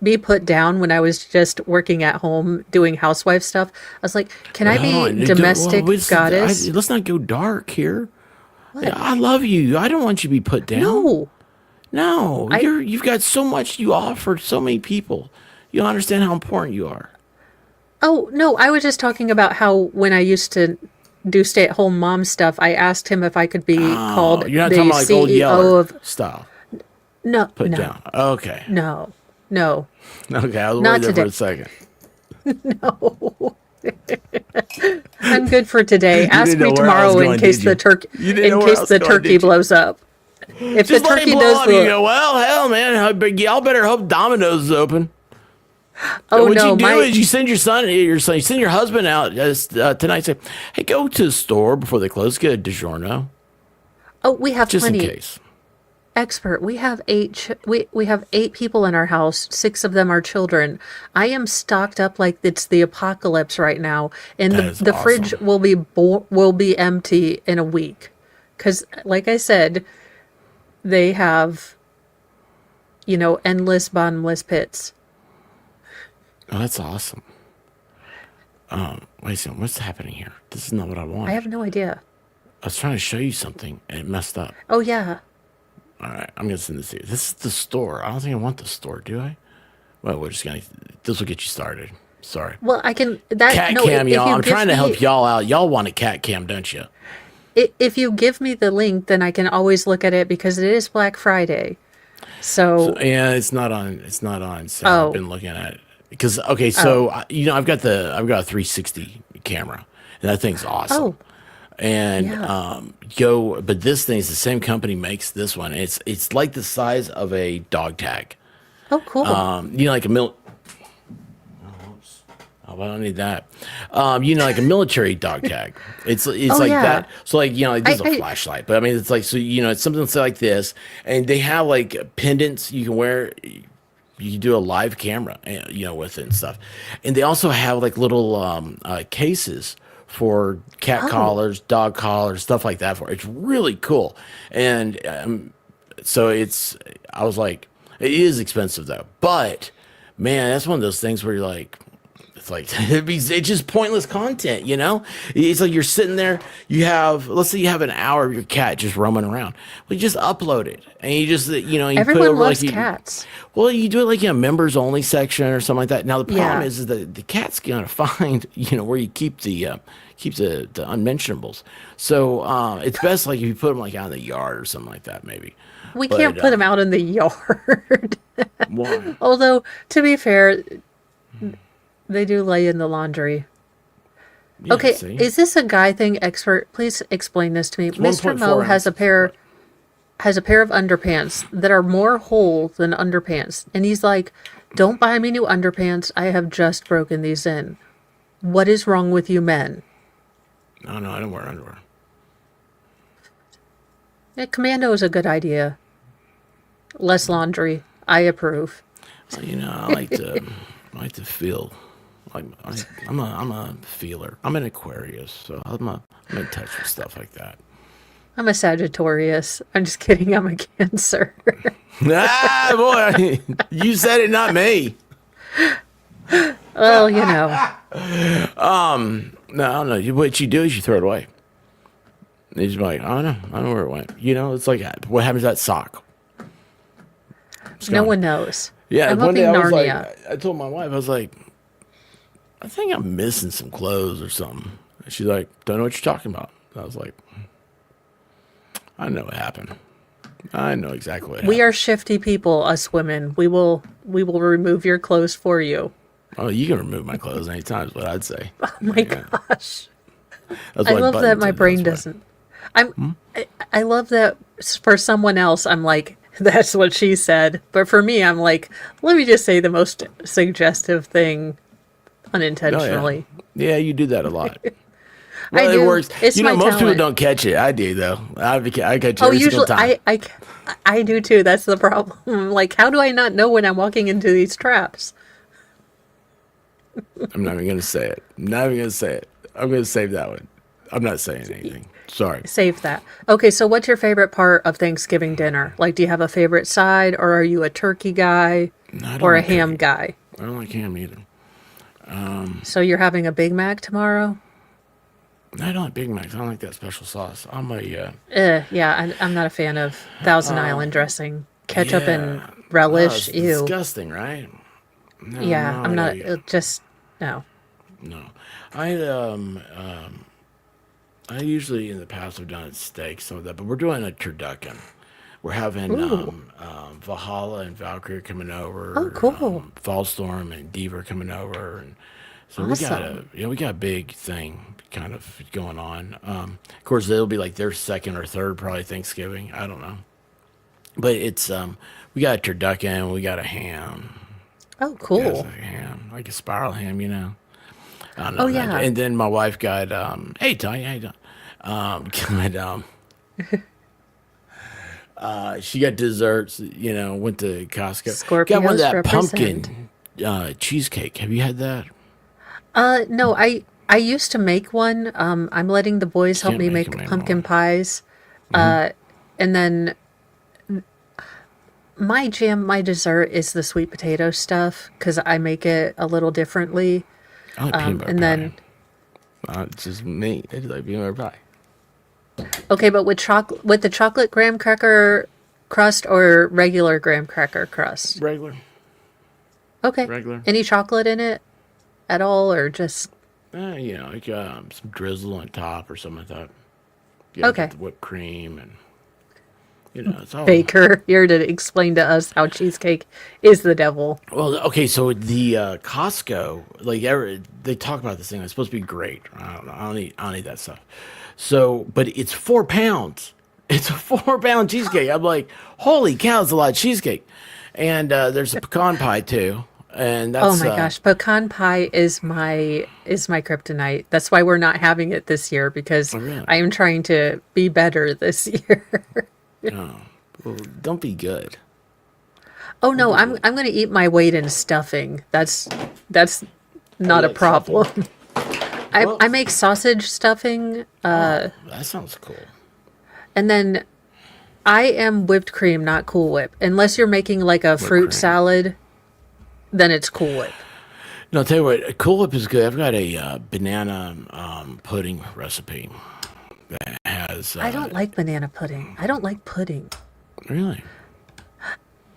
be put down when I was just working at home doing housewife stuff. I was like, "Can I Hold on. be domestic Well, goddess?" let's not go dark here. I love you. I don't want you to be put down. No. No, you've got so much you offer so many people. You don't understand how important you are. Oh, no, I was just talking about how when I used to do stay-at-home mom stuff, I asked him if I could be called Oh, you're not the talking about like old CEO Yeller of style. no, Put no, down. Okay. no. Okay. I was Not worried there for today. a second. I'm good for today. Ask didn't know me where I was tomorrow in going, case did you? the turkey You didn't know in where I case was the going, turkey did you? blows up. If Just the let turkey him blow does up. You blow, go, well, hell, man. Y'all better hope Domino's is open. oh What no, you do my is you send your son, you send your husband out tonight. Say, hey, go to the store before they close. Get a DiGiorno, we have just plenty. in case. Expert, we have we have 8 people in our house. 6 of them are children. I am stocked up like it's the apocalypse right now, and That is the fridge awesome. will be empty in a week, because like I said, they have endless bottomless pits. Oh, that's awesome. Wait a second. What's happening here? This is not what I I wanted. have no idea. I was trying to show you something and it messed up. Oh yeah, All right, I'm gonna send this to you. This is the store. I don't think I want the store, do I? Well, we're just gonna. This will get you started. Sorry. well I can that Cat no, cam, if y'all. you I'm give trying to me- help y'all out. Y'all want a cat cam, don't you? If you give me the link, then I can always look at it because it is Black Friday. So Yeah, it's not on. It's not on. So Oh. I've been looking at it because okay, so I've got a 360 camera, and that thing's awesome. Oh. And Yeah. but this thing is the same company makes this one. It's like the size of a dog tag. oh cool. Like a Oh, well, I don't need that. Like a military dog tag. It's Oh like yeah. that. So like like this is a I flashlight, but I mean it's like so it's something that's like this, and they have like pendants you can wear. You can do a live camera, with it and stuff, and they also have like little cases for cat oh collars, dog collars, stuff like that. For it's really cool, and so I was like, it is expensive though, but man, that's one of those things where you're like. It's like it's just pointless content, It's like you're sitting there, let's say you have an hour of your cat just roaming around. Well, you just upload it, and you just you put it everyone over loves like cats. well, you do it like members only section or something like that. Now the problem Yeah. is that the cat's gonna find where you keep the unmentionables. So it's best like if you put them like out in the yard or something like that, maybe. We But can't put them out in the yard. why? Although, to be fair, they do lay in the laundry. Yeah, Okay, see? is this a guy thing, expert? Please explain this to me. Mr. 1.4 Mo has a ounces. pair of underpants that are more whole than underpants, and he's like, "Don't buy me new underpants. I have just broken these in." What is wrong with you men? No, I don't wear underwear. Yeah, commando is a good idea. Less laundry. I approve. I like to feel. I'm a feeler. I'm an Aquarius, so I'm in touch with stuff like that. I'm a Sagittarius. I'm just kidding. I'm a Cancer. Boy, you said it, not me. Well, No, no. What you do is you throw it away. And he's like, I don't know where it went. It's like, what happens to that sock? It's no gone. one knows. Yeah, I'm one up day in I was Narnia. like, I told my wife, I was like, I think I'm missing some clothes or something. And she's like, don't know what you're talking about. I was like, I know what happened. I know exactly what happened. We are shifty people, us women. We will remove your clothes for you. Oh, you can remove my clothes anytime is what I'd say. Oh my gosh. That's I why love that buttons my in, brain that's why. doesn't. I love that for someone else I'm like that's what she said, but for me I'm like let me just say the most suggestive thing Oh, unintentionally. yeah. Yeah, you do that a lot. I Well, do. it works. It's my Most people talent. don't catch it. I do though. I catch it Oh, every single usually time. I do too. That's the problem. Like, how do I not know when I'm walking into these traps? I'm not even gonna say it. I'm not even gonna say it. I'm gonna save that one. I'm not saying anything. Sorry. Save that. Okay, so what's your favorite part of Thanksgiving dinner? Like, do you have a favorite side, or are you a turkey guy No, I don't or a like ham turkey. guy? I don't like ham either. So you're having a Big Mac tomorrow? I don't like Big Macs. I don't like that special sauce. I'm a Yeah, I'm not a fan of Thousand Island dressing, ketchup and yeah. relish. It's Ew. disgusting, right? No, Yeah, no, I'm not. yeah. Just no. No. I I usually in the past have done steak, some of that, but we're doing a turducken. We're having Ooh. Valhalla and Valkyrie coming over. Oh, cool. Fallstorm and Deaver coming over, and so we got Awesome. we got a big thing kind of going on. Of course, it'll be like their second or third probably Thanksgiving. I don't know, but it's we got a turducken, we got a ham. Oh, Yeah, it's cool. like a ham, like a spiral ham. I don't know. Oh yeah. And then my wife got hey Tanya, how you doing? Got she got desserts, went to Costco. Got one of Scorpios that represent. pumpkin cheesecake. Have you had that? No, I used to make one. I'm letting the boys help Can't me make make 'em pumpkin anymore. pies. And then my dessert is the sweet potato stuff because I make it a little differently. I like peanut butter And pie. then, It's just me. I just like peanut butter pie. okay, but with the chocolate graham cracker crust or regular graham cracker crust? Regular. Okay. Regular. Any chocolate in it at all, or just Like some drizzle on top or something like that. Okay. Got the whipped cream and it's all. baker here to explain to us how cheesecake is the devil? Well, okay, so the Costco, they talk about this thing. It's supposed to be great. I don't know. I don't eat that stuff. So, but it's 4 pounds. It's a 4 pound cheesecake. I'm like, holy cow, it's a lot of cheesecake. And there's a pecan pie too. and Oh that's my gosh, pecan pie is my kryptonite. That's why we're not having it this year because oh, really? I am trying to be better this year. Oh, well, don't be good. Oh Don't no, be good. I'm going to eat my weight in stuffing. That's Oh, you not a like stuffing? problem. Well, I make sausage stuffing, oh, that sounds cool. and then I am whipped cream, not Cool Whip. Unless you're making like a Whipped fruit cream. salad, then it's Cool Whip. No, I'll tell you what, Cool Whip is good. I've got a banana pudding recipe that has. I don't like banana pudding. I don't like pudding. Really?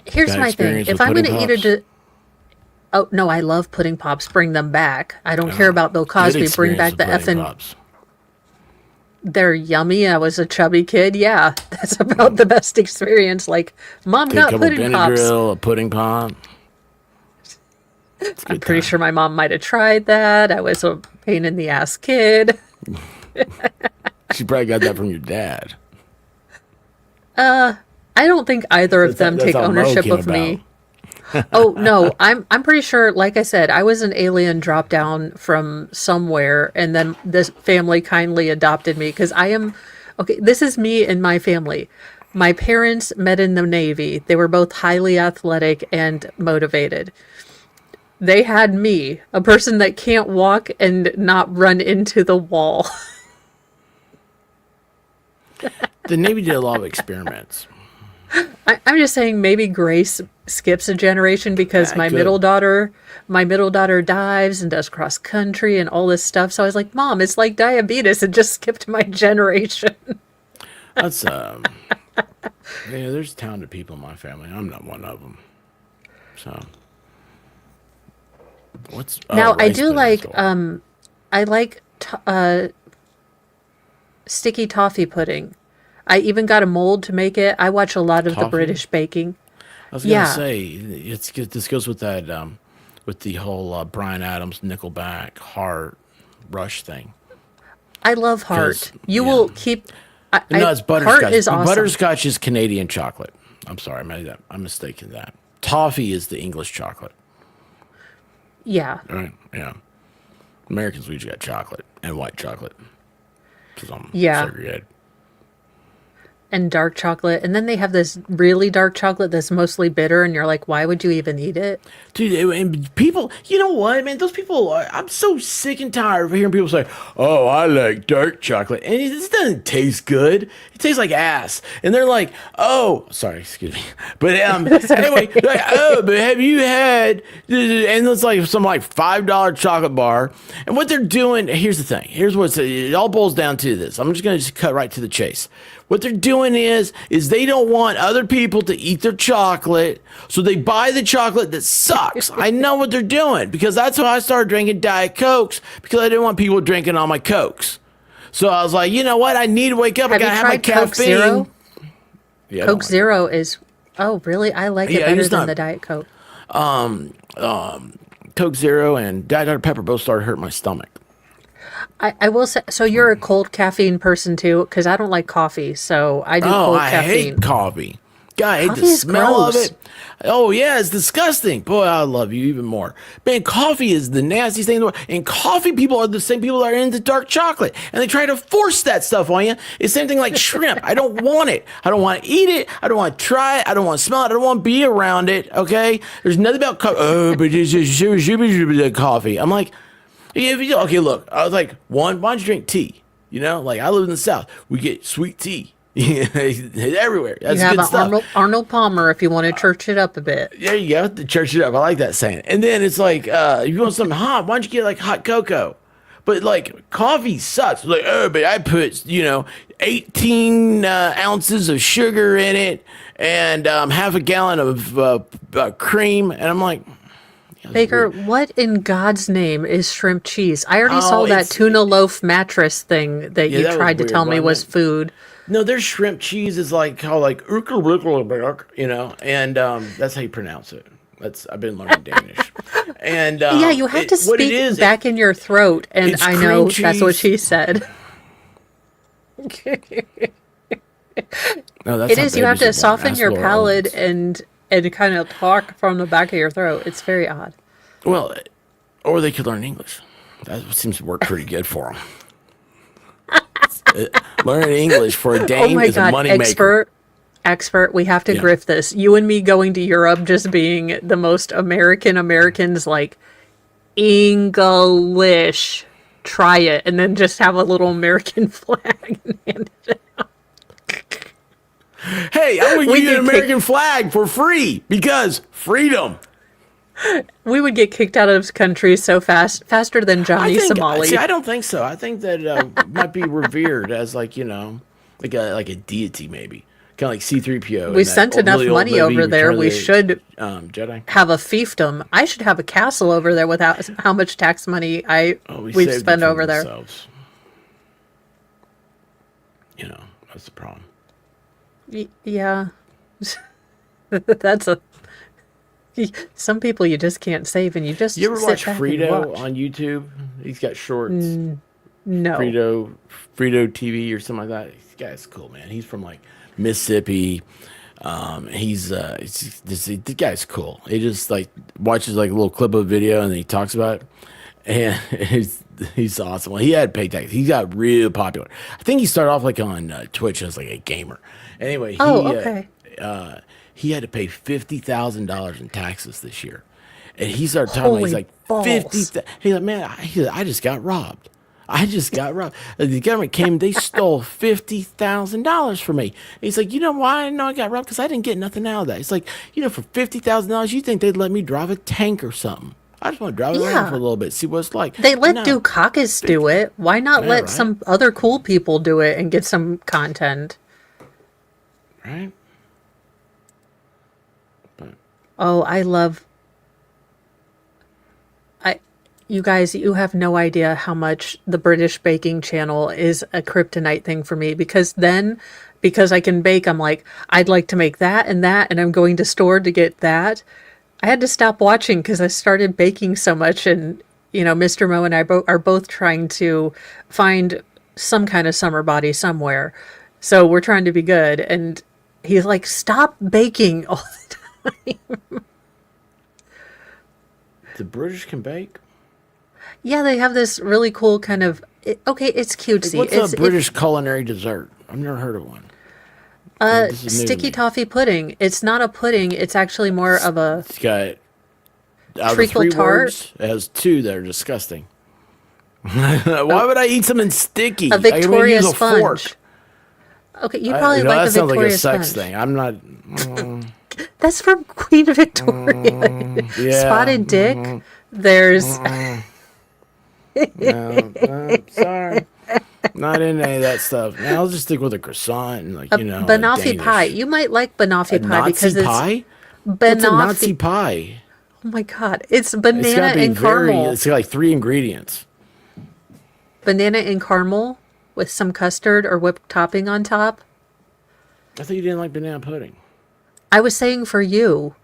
Here's Got my thing. experience If with I'm going pudding to eat pops? oh no, I love pudding pops. Bring them back. I don't care Oh, about Bill good Cosby. Bring experience back with the pudding effing. pops. They're yummy. I was a chubby kid. Yeah, that's about the best experience. Like, Mom Take a got couple pudding pops. Benadryl, a pudding pop. It's a I'm good pretty time. sure my mom might have tried that. I was a pain in the ass kid. She probably got that from your dad. I don't think either of them That's take how Mo ownership came of me. about. Oh no, I'm pretty sure. Like I said, I was an alien drop down from somewhere, and then this family kindly adopted me because I am. Okay, this is me and my family. My parents met in the Navy. They were both highly athletic and motivated. They had me, a person that can't walk and not run into the wall. The Navy did a lot of experiments. I'm just saying maybe Grace skips a generation because Yeah, my middle daughter dives and does cross country and all this stuff. So I was like, Mom, it's like diabetes. It just skipped my generation. That's yeah. There's talented people in my family. I'm not one of them. So what's Now I rice do pudding is like cool. I like sticky toffee pudding. I even got a mold to make it. I watch a lot of the Toffee. British baking. I was gonna Yeah, say it's good. This goes with that with the whole Brian Adams Nickelback Heart Rush thing. I love Because heart. You yeah, will keep. no, it's Heart butterscotch. is awesome. Butterscotch is Canadian chocolate. I'm sorry, I made that. I'm mistaken that. Toffee is the English chocolate. Yeah. All right, yeah. Americans we just got chocolate and white chocolate because I'm Yeah. segregated. And dark chocolate. And then they have this really dark chocolate that's mostly bitter, and you're like, why would you even eat it? Dude, and people, you know what, man? Those people, I'm so sick and tired of hearing people say, oh, I like dark chocolate. And this doesn't taste good. It tastes like ass. And they're like, oh, sorry, excuse me. But anyway, they're like, oh, but have you had, and it's like some like $5 chocolate bar. And what they're doing, here's the thing. Here's what it all boils down to this. I'm just going to cut right to the chase. What they're doing is they don't want other people to eat their chocolate, so they buy the chocolate that sucks. I know what they're doing because that's how I started drinking Diet Cokes because I didn't want people drinking all my Cokes. So I was like, you know what? I need to wake up. I Have you gotta have my tried Coke Zero? caffeine. Yeah, I don't Coke like it. Zero is, oh, really? I like it Yeah, better it's than not- the Diet Coke. Coke Zero and Diet Dr Pepper both started hurting my stomach. I will say, so you're a cold caffeine person too? Because I don't like coffee, so I do Oh, cold I caffeine. hate coffee. God, I hate Coffee the is smell of gross. it. Oh yeah, it's disgusting. Boy, I love you even more. Man, coffee is the nastiest thing in the world. And coffee people are the same people that are into dark chocolate. And they try to force that stuff on you. It's the same thing like shrimp. I don't want it. I don't want to eat it. I don't want to try it. I don't want to smell it. I don't want to be around it. Okay? There's nothing about coffee. Oh, but it's just coffee. I'm like, yeah, okay, look. I was like, why don't you drink tea? You know, like I live in the South. We get sweet tea. Everywhere. You That's have good an stuff. Arnold Palmer if you want to church it up a bit. There you go. To church it up. I like that saying. And then it's like, if you want something hot, why don't you get like hot cocoa? But like coffee sucks. Like, oh, but I put, 18 ounces of sugar in it and half a gallon of cream. And I'm like, Baker, what in God's name is shrimp cheese? I already Oh, saw that it's- tuna loaf mattress thing that you that was tried to weird, tell me wasn't was it? food. no, their shrimp cheese is like called like, and that's how you pronounce it. I've been learning Danish. And Yeah, you have to what it speak is, back in your throat, and it's I cream know that's what cheese. she said. No, that's It how is. You have babies to are born. soften Ask your Laura palate Owens. and kind of talk from the back of your throat. It's very odd. Well, or they could learn English. That seems to work pretty good for them. Learning English for a Oh dame my is a God, money maker. expert, we have to Yeah. grift this. You and me going to Europe just being the most Americans like English. Try it, and then just have a little American flag. And hand it out. Hey, I'm going to We give you an get American flag for free because freedom. We would get kicked out of countries so faster than Johnny Somali. See, I don't think so. I think that might be revered as like a deity maybe, kind of like C-3PO. We sent enough money over there. We should Jedi. have a fiefdom. I should have a castle over there without how much tax money we've saved spent them from over there. themselves. That's the problem. Yeah. That's a. Some people you just can't save, and you just You ever sit watch back and Frito watch. on YouTube? He's got shorts. No. Frito TV or something like that. This guy's cool, man. He's from like Mississippi. The guy's cool. He just like watches like a little clip of a video and then he talks about it. And he's awesome. Well, he had pay tax. He got real popular. I think he started off like on Twitch as like a gamer. Anyway, Okay. He had to pay $50,000 in taxes this year, and he started talking. About, he's Holy like balls. 50. He's like, man, I just got robbed. I just got robbed. The government came. They stole $50,000 from me. He's like, you know why I know I got robbed? Because I didn't get nothing out of that. It's like, for $50,000, you think they'd let me drive a tank or something? I just want to drive around for a little bit, see what it's like. They let No. Dukakis do it. Why not Yeah, let right. some other cool people do it and get some content? Right? Oh, you guys, you have no idea how much the British baking channel is a kryptonite thing for me because I can bake, I'm like, I'd like to make that, and I'm going to store to get that. I had to stop watching because I started baking so much, and, Mr. Mo and I are both trying to find some kind of summer body somewhere. So we're trying to be good, and he's like, stop baking all the time. The British can bake. Yeah, they have this really cool kind of. It's cutesy. What's a British culinary dessert? I've never heard of one. This is new to Sticky me. toffee pudding. It's not a pudding. It's actually more of a. It's got out of Treacle three tart? words. It has two that are disgusting. Why would I eat something sticky? A Victoria I use a sponge. fork. Okay, you probably like that the sounds like Victoria a sex sponge. thing. I'm not. That's from Queen Victoria. Yeah. Spotted dick. There's. No, sorry. Not into any of that stuff. Now I'll just stick with a croissant and banoffee Danish. pie. You might like banoffee A pie Nazi because it's pie? What's a banoffee. Nazi pie? Oh my god! It's It's banana gotta be and caramel. It's got like 3 ingredients. Banana and caramel with some custard or whipped topping on top. I thought you didn't like banana pudding. I was saying for you.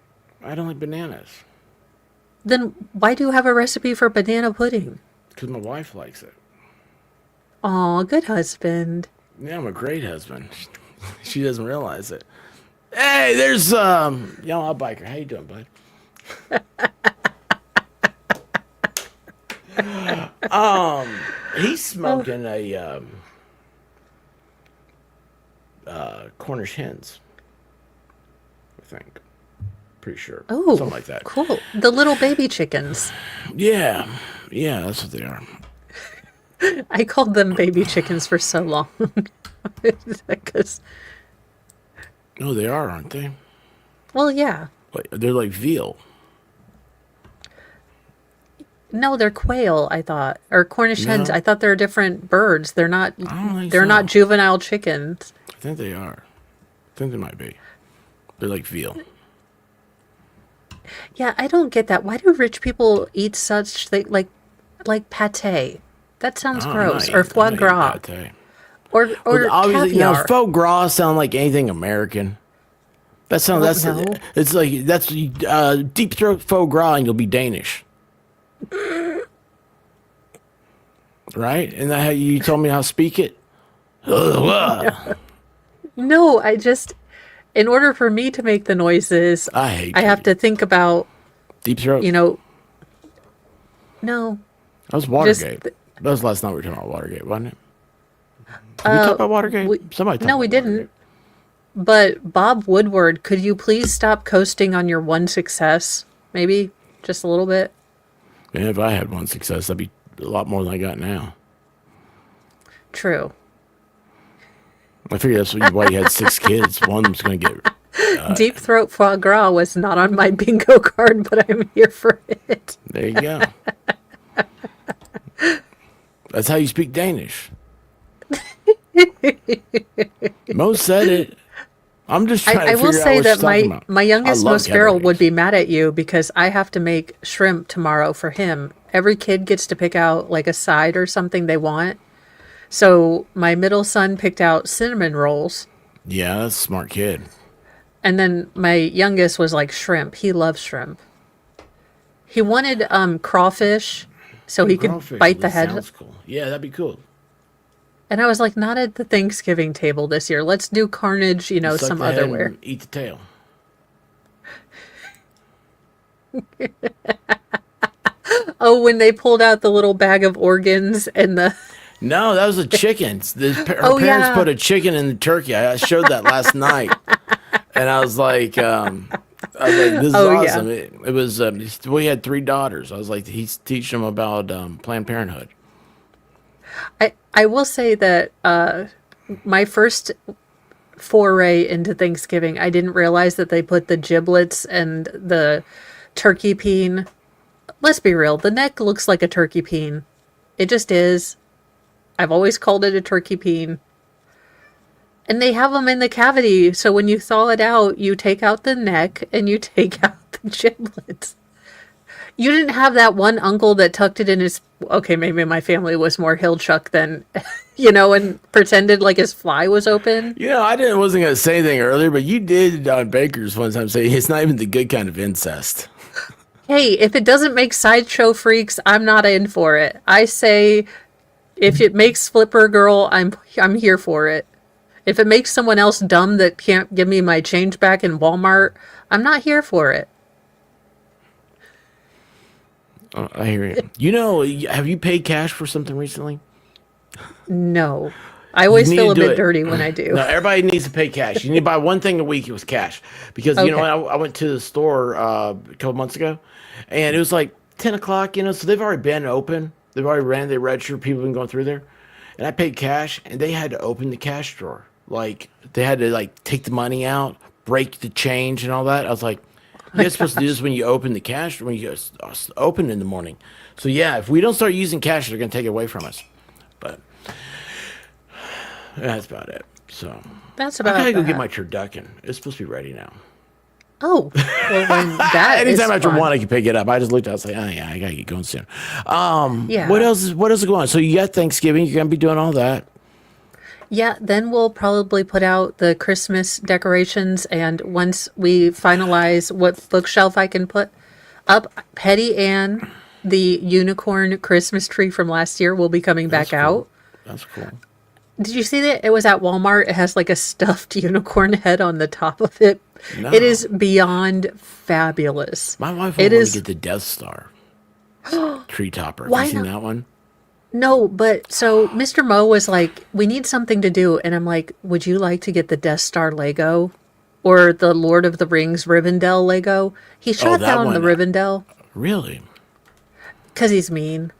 I don't like bananas Then why do you have a recipe for banana pudding? because my wife likes it. Aw, good husband. Yeah, I'm a great husband. She doesn't realize it. Hey, there's Yellow Biker. How you doing, bud? He's smoking a Cornish hens. I think. Pretty sure. Oh, something like that. Cool. The little baby chickens. Yeah, that's what they are. I called them baby chickens for so long. Because, No, they are, aren't they? well, yeah. Like, they're like veal. No, they're quail, I thought. Or Cornish hens. No. I thought they're different birds. They're not I don't think they're so. not juvenile chickens. I think they are. I think they might be. They're like veal. Yeah, I don't get that. Why do rich people eat such like pate? That sounds gross. Or foie gras. Or Obviously, caviar. faux gras sound like anything American. That sounds. Oh, no. It's like that's deep throat faux gras, and you'll be Danish, right? And that how you told me how to speak it. No, in order for me to make the noises, I hate. I have to think about, deep throat. No. That was Watergate. That was last night we were talking about Watergate, wasn't it? Did we talk about Watergate? Somebody talked No, about we didn't. Watergate. But Bob Woodward, could you please stop coasting on your one success? Maybe just a little bit. And if I had one success, that'd be a lot more than I got now. True. I figure that's why you had 6 kids. One was going to get... Deep throat foie gras was not on my bingo card, but I'm here for it. There you go. That's how you speak Danish. Mo said it. I'm just trying I to will figure out say what that she's talking about. my youngest, I love most feral, Kevin would Gates. be mad at you because I have to make shrimp tomorrow for him. Every kid gets to pick out like a side or something they want. So my middle son picked out cinnamon rolls. Yeah, that's a smart kid. And then my youngest was like shrimp. He loves shrimp. He wanted crawfish so he could Crawfish, bite the that head. Sounds cool. Yeah, that'd be cool. And I was like, not at the Thanksgiving table this year. Let's do carnage, Suck some the head other where. and eat the tail. Oh, when they pulled out the little bag of organs and the. No, that was a chicken. Her Oh, parents yeah. put a chicken in the turkey. I showed that last night, and I was like, "This is Oh, yeah. awesome." It was. We had 3 daughters. I was like, he's teaching them about Planned Parenthood. I will say that my first foray into Thanksgiving, I didn't realize that they put the giblets and the turkey peen. Let's be real, the neck looks like a turkey peen. It just is. I've always called it a turkey peen. And they have them in the cavity, so when you thaw it out, you take out the neck and you take out the giblets. You didn't have that one uncle that tucked it in his... Okay, maybe my family was more hill chuck than, and pretended like his fly was open. Wasn't going to say anything earlier, but you did on Baker's one time say it's not even the good kind of incest. Hey, if it doesn't make sideshow freaks, I'm not in for it. I say, if it makes Flipper Girl, I'm here for it. If it makes someone else dumb that can't give me my change back in Walmart, I'm not here for it. Oh, I hear you. Have you paid cash for something recently? No. I always You need feel a to do bit it. dirty when I do. No, everybody needs to pay cash. You need to buy one thing a week. It was cash because you know Okay. what? I went to the store a couple months ago, and it was like 10 o'clock. So they've already been open. They've already ran. They registered. People have been going through there, and I paid cash, and they had to open the cash drawer. Like they had to take the money out, break the change, and all that. I was like, you guys supposed to do this when you open the cash, when you guys open in the morning. So yeah, if we don't start using cash, they're gonna take it away from us. But that's about it. So That's I about gotta go that. get my turducken. It's supposed to be ready now. Oh, well, when that is Anytime after fun. 1, I can pick it up. I just looked. I was like, oh yeah, I gotta get going soon. Yeah. What else is going on? So you got Thanksgiving. You're gonna be doing all that. Yeah, then we'll probably put out the Christmas decorations, and once we finalize what bookshelf I can put up, Petty Ann, the unicorn Christmas tree from last year, will be coming back That's cool. out. That's cool. Did you see that? It was at Walmart. It has like a stuffed unicorn head on the top of it. No. It is beyond fabulous. My wife It wanted is- to get the Death Star tree topper. Have Why you seen not? that one? No, but so Mr. Mo was like, we need something to do. And I'm like, would you like to get the Death Star Lego or the Lord of the Rings Rivendell Lego? He shot that down the one. Rivendell Really? because he's mean.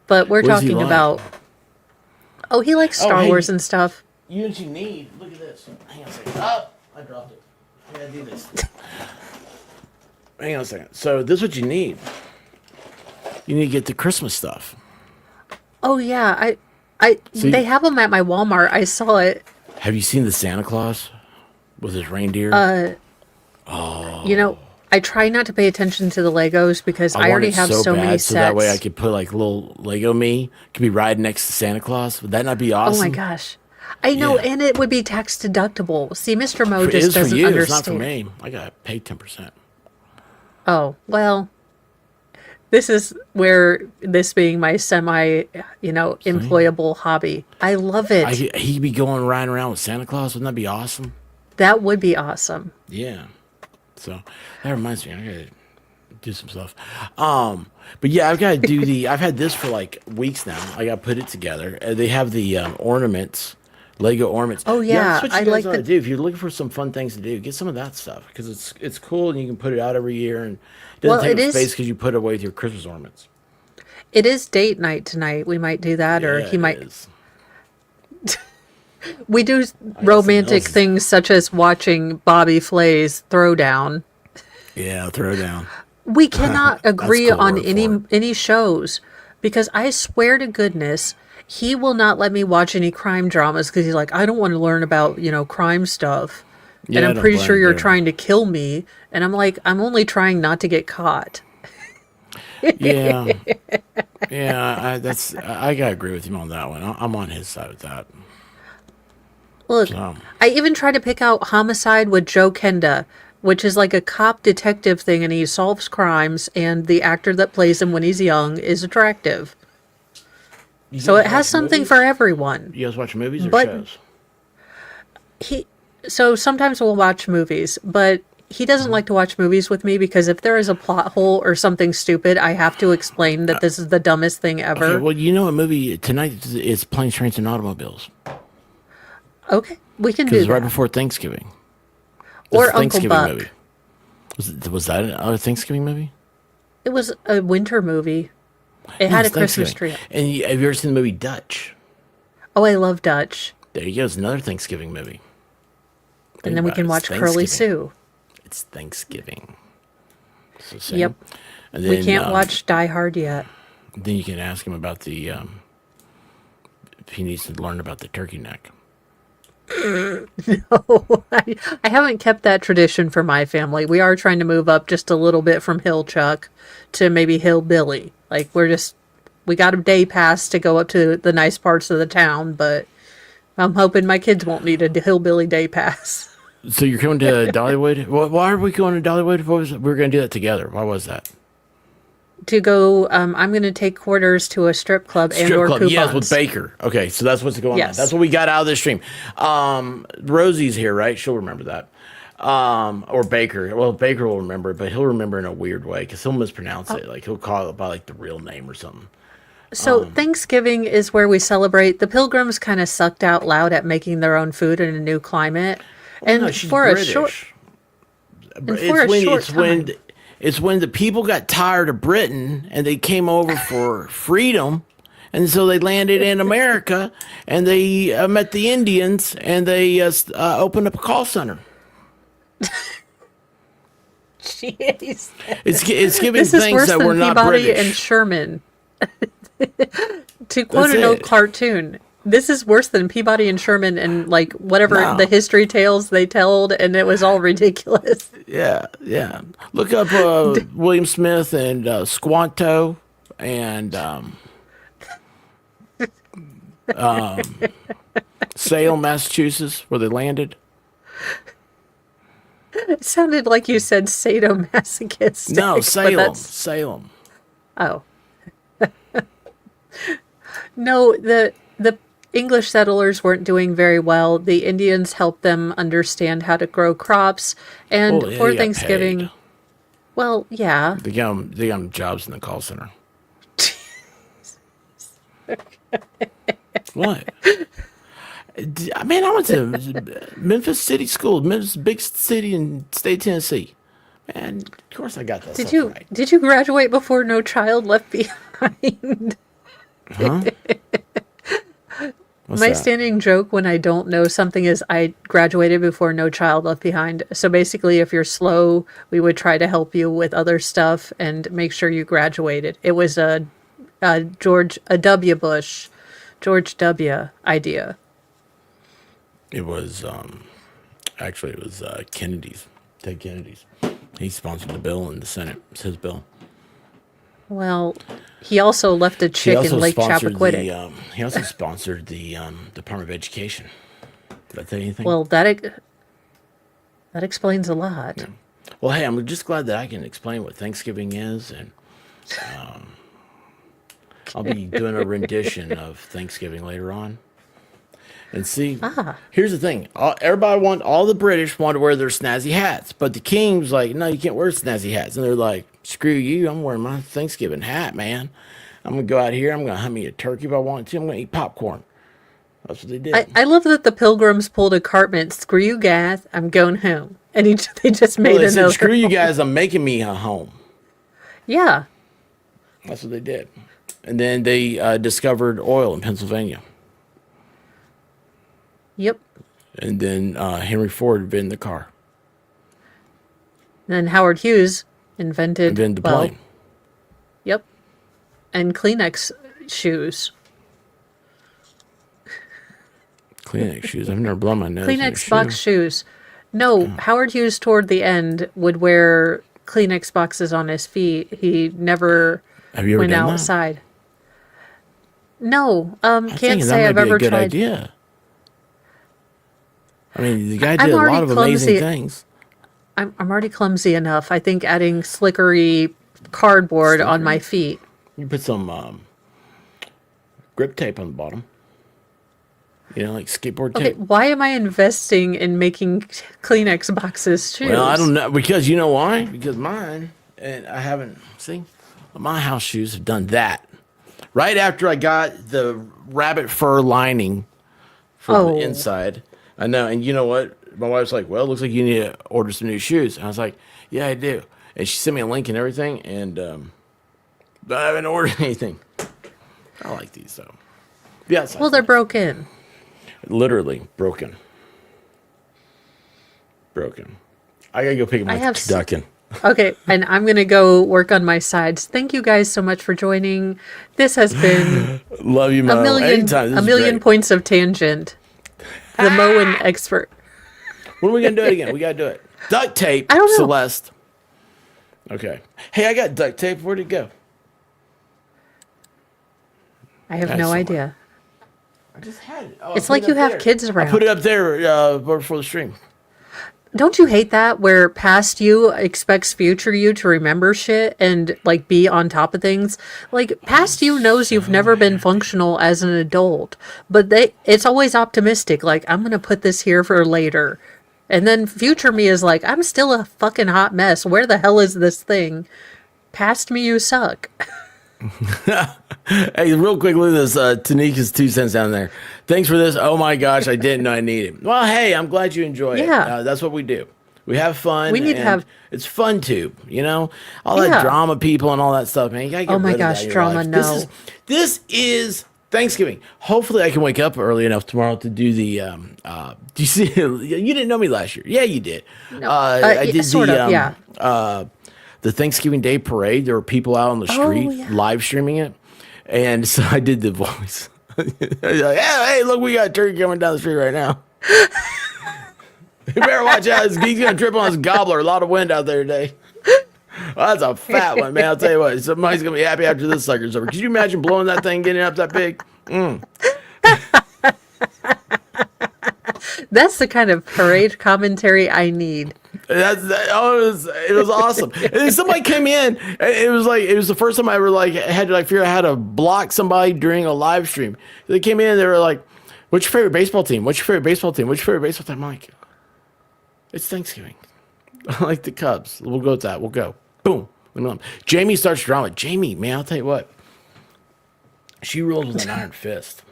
But we're What does he talking like? about, oh, he likes Star hey. Wars and stuff. You know what you need? Look at this. Hang on a second. Oh, I dropped it. I gotta do this. Hang on a second. So this is what you need. You need to get the Christmas stuff. Oh yeah, See- they have them at my Walmart. I saw it. Have you seen the Santa Claus with his reindeer? I try not to pay attention to the Legos because I want already it have so many bad, sets. so that way I could put like little Lego me could be riding next to Santa Claus. Would that not be awesome? Oh my gosh. I know, Yeah. and it would be tax deductible. See, Mr. Mo It just is for doesn't you. understand. It's not for me. I gotta pay 10%. Oh, well, this is where this being my semi, employable hobby. I love it. He'd be going riding around with Santa Claus. Wouldn't that be awesome? That would be awesome. Yeah. So that reminds me. I gotta do some stuff. But yeah, I've got to do the. I've had this for like weeks now. I got to put it together. They have the ornaments, Lego ornaments. Oh That's yeah, what I you guys like ought to the. do. If you're looking for some fun things to do, get some of that stuff because it's cool and you can put it out every year and it doesn't Well, take it up space is. because you put it away with your Christmas ornaments. It is date night tonight. We might do that, or Yeah, he it might. is. We do I got something romantic else. things such as watching Bobby Flay's Throwdown. Yeah, throw down. We cannot That's a agree cool on word for it. any shows because I swear to goodness he will not let me watch any crime dramas because he's like, I don't want to learn about crime stuff, and Yeah, I I'm don't pretty blame sure him you're there. trying to kill me, and I'm like, I'm only trying not to get caught. Yeah, yeah. I gotta agree with him on that one. I'm on his side with that. Look, So I even tried to pick out Homicide with Joe Kenda, which is like a cop detective thing, and he solves crimes, and the actor that plays him when he's young is attractive. you So guys it has watch something for movies? everyone. You guys watch movies or But shows? he, so sometimes we'll watch movies, but he doesn't like to watch movies with me because if there is a plot hole or something stupid, I have to explain that this is the dumbest thing Okay, ever. well, you know what movie tonight is Planes, Trains, and Automobiles Okay, we can because do it's right that. before Thanksgiving. It's a Or Uncle Thanksgiving Buck. movie. Was that a Thanksgiving movie? It was a winter movie. It No, had it's a Christmas Thanksgiving. tree. And have you ever seen the movie Dutch? Oh, I love Dutch. There you go. It's another Thanksgiving movie. And Think then we about it. can It's watch Curly Thanksgiving. Sue. It's Thanksgiving. So Yep. same. And We then can't watch Die Hard yet. then you can ask him about the if he needs to learn about the turkey neck. I haven't kept that tradition for my family. We are trying to move up just a little bit from Hill Chuck to maybe Hillbilly. Like we got a day pass to go up to the nice parts of the town, but I'm hoping my kids won't need a Hillbilly day pass. So you're coming to Dollywood? Why are we going to Dollywood? What was it? We were going to do that together. Why was that? To go, I'm going to take quarters to a strip club and Strip or club, yes, with coupons. Baker. Okay, so that's what's going on. Yes. That's what we got out of this stream. Rosie's here, right? She'll remember that. Or Baker. Well, Baker will remember it, but he'll remember in a weird way because he'll mispronounce it. Like he'll call it by like the real name or something. So Thanksgiving is where we celebrate. The Pilgrims kind of sucked out loud at making their own food in a new climate. And No, she's for British. a short and It's for a when short it's time. when it's when the people got tired of Britain and they came over for freedom, and so they landed in America and they met the Indians and they opened up a call center. Jeez. It's giving This is things worse that than were not Peabody British. and Sherman. To quote That's an old it. cartoon, this is worse than Peabody and Sherman and like whatever No. the history tales they told, and it was all ridiculous. Yeah, yeah. Look up William Smith and Squanto and Salem, Massachusetts, where they landed. It sounded like you said sadomasochistic. No, but Salem, that's- Salem. Oh. No, the English settlers weren't doing very well. The Indians helped them understand how to grow crops, and Well, yeah, for they got Thanksgiving, paid. well, yeah. They got them jobs in the call center. What? Man, I went to Memphis City School, Memphis, big city in state Tennessee. Man, of course I got that Did stuff you right. did you graduate before No Child Left Behind? Huh? What's My that? standing joke when I don't know something is I graduated before No Child Left Behind. So basically, if you're slow, we would try to help you with other stuff and make sure you graduated. It was a W. Bush, George W. idea. It was actually it was Kennedy's, Ted Kennedy's. He sponsored the bill in the Senate. It's his bill. Well, he also left a He chick also in Lake sponsored Chappaquiddick. he also sponsored the Department of Education. Did I tell you anything? Well, that explains a lot. Well, hey, I'm just glad that I can explain what Thanksgiving is, and I'll be doing a rendition of Thanksgiving later on. And see, here's the thing. All the British want to wear their snazzy hats. But the king was like, no, you can't wear snazzy hats. And they're like, screw you. I'm wearing my Thanksgiving hat, man. I'm going to go out here. I'm going to hunt me a turkey if I want to. I'm going to eat popcorn. That's what they did. I love that the pilgrims pulled a Cartman. Screw you guys, I'm going home. And they just made They said, another. screw you guys. I'm making me a home. Yeah. That's what they did. And then they discovered oil in Pennsylvania. Yep. And then Henry Ford invented the car. Then Howard Hughes invented The plane. Yep. And Kleenex shoes. Kleenex shoes. I've never blown my nose. in a Kleenex box shoe. shoes. No, Howard Hughes toward the end would wear Kleenex boxes on his feet. He never Have you ever went done that? outside. No, I'm can't thinking say that I've might be ever a good tried. idea. I mean, the guy I'm did a lot already of amazing clumsy. things. I'm already clumsy enough. I think adding slickery cardboard on my feet. You put some grip tape on the bottom. You know, like skateboard Okay, tape. why am I investing in making Kleenex boxes shoes? Well, I don't know. Because you know why? Because mine, and I haven't, my house shoes have done that. Right after I got the rabbit fur lining from the inside. I know. And you know what? My wife's like, well, it looks like you need to order some new shoes. And I was like, yeah, I do. And she sent me a link and everything. And but I haven't ordered anything. I like these, though. Yeah, Well, they're broken. literally broken. Broken. I got to go pick up my turducken. Okay, and I'm going to go work on my sides. Thank you guys so much for joining. This has been Love you, Mo. Anytime. This a is million great. points of tangent. The Moen expert. When are we going to do it again? We got to do it. Duct tape, I don't know. Celeste. Okay. Hey, I got duct tape. Where'd it go? I have That's no somewhere. idea. I just had it. Oh, It's like you have kids I around. put it up there before the stream. Don't you hate that where past you expects future you to remember shit and like be on top of things? Like past you knows you've never been functional as an adult, but it's always optimistic. Like I'm going to put this here for later. And then future me is like, I'm still a fucking hot mess. Where the hell is this thing? Past me, you suck. Hey, real quick, look at this. Tanika's 2 cents down there. Thanks for this. Oh my gosh, I didn't know I needed it. Well, hey, I'm glad you enjoy it. Yeah. That's what we do. We have fun. We need to and have- It's fun too, you know? All that Yeah. drama people and all that stuff, man. You gotta get Oh my rid of that gosh, in your drama, life. no. This is Thanksgiving. Hopefully I can wake up early enough tomorrow to do the do you see you didn't know me last year. Yeah, you did. I did sort the of, yeah. The Thanksgiving Day parade. There were people out on the street yeah. live streaming it. And so I did the voice. Like, hey, look, we got a turkey coming down the street right now. You better watch out. He's going to trip on his gobbler. A lot of wind out there today. Well, that's a fat one, man. I'll tell you what. Somebody's going to be happy after this sucker's over. Could you imagine blowing that thing, getting it up that big? That's the kind of parade commentary I need. It was awesome. And then somebody came in. And it was the first time I ever had to figure out how to block somebody during a live stream. They came in and they were like, "What's your favorite baseball team? What's your favorite baseball team? What's your favorite baseball team?" I'm like, "It's Thanksgiving. I like the Cubs. We'll go with that. We'll go." Boom. Jamie starts drama. Jamie, man, I'll tell you what. She rules with an iron fist.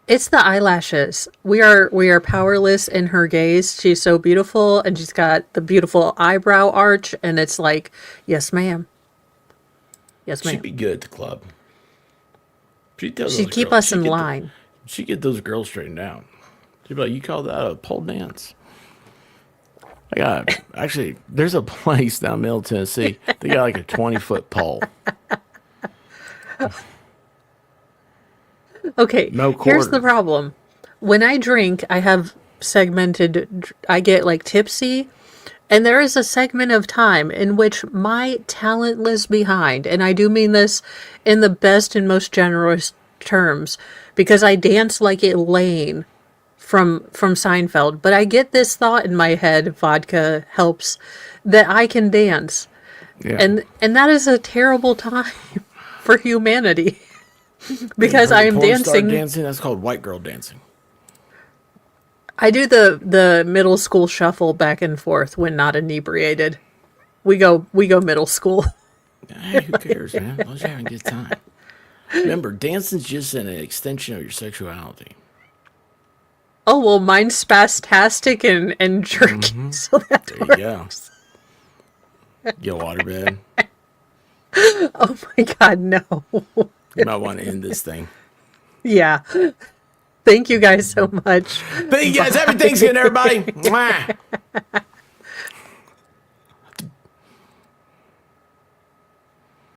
It's the eyelashes. We are powerless in her gaze. She's so beautiful, and she's got the beautiful eyebrow arch, and it's like, yes, ma'am. Yes, ma'am. She'd be good at the club. She'd keep us in line. She'd get those girls straightened out. She'd be like, "You call that a pole dance?" Actually, there's a place down Middle Tennessee. They got like a 20-foot pole. Okay, No here's the quarters. problem. When I drink, I have I get like tipsy, and there is a segment of time in which my talentless behind, and I do mean this in the best and most generous terms, because I dance like Elaine from Seinfeld, but I get this thought in my head, vodka helps, that I can dance. Yeah. And that is a terrible time for humanity. Because I am Porn star dancing. dancing. That's called white girl dancing. I do the middle school shuffle back and forth when not inebriated. We go middle school. Hey, who cares, man? As long as you're having a good time. Remember, dancing's just an extension of your sexuality. Oh well, mine's spastastic and jerky, so that There you works. go. Get a waterbed. Oh my God, no. You might want to end this thing. Yeah. Thank you guys so much. Thank you guys. Happy Thanksgiving, everybody. Mwah.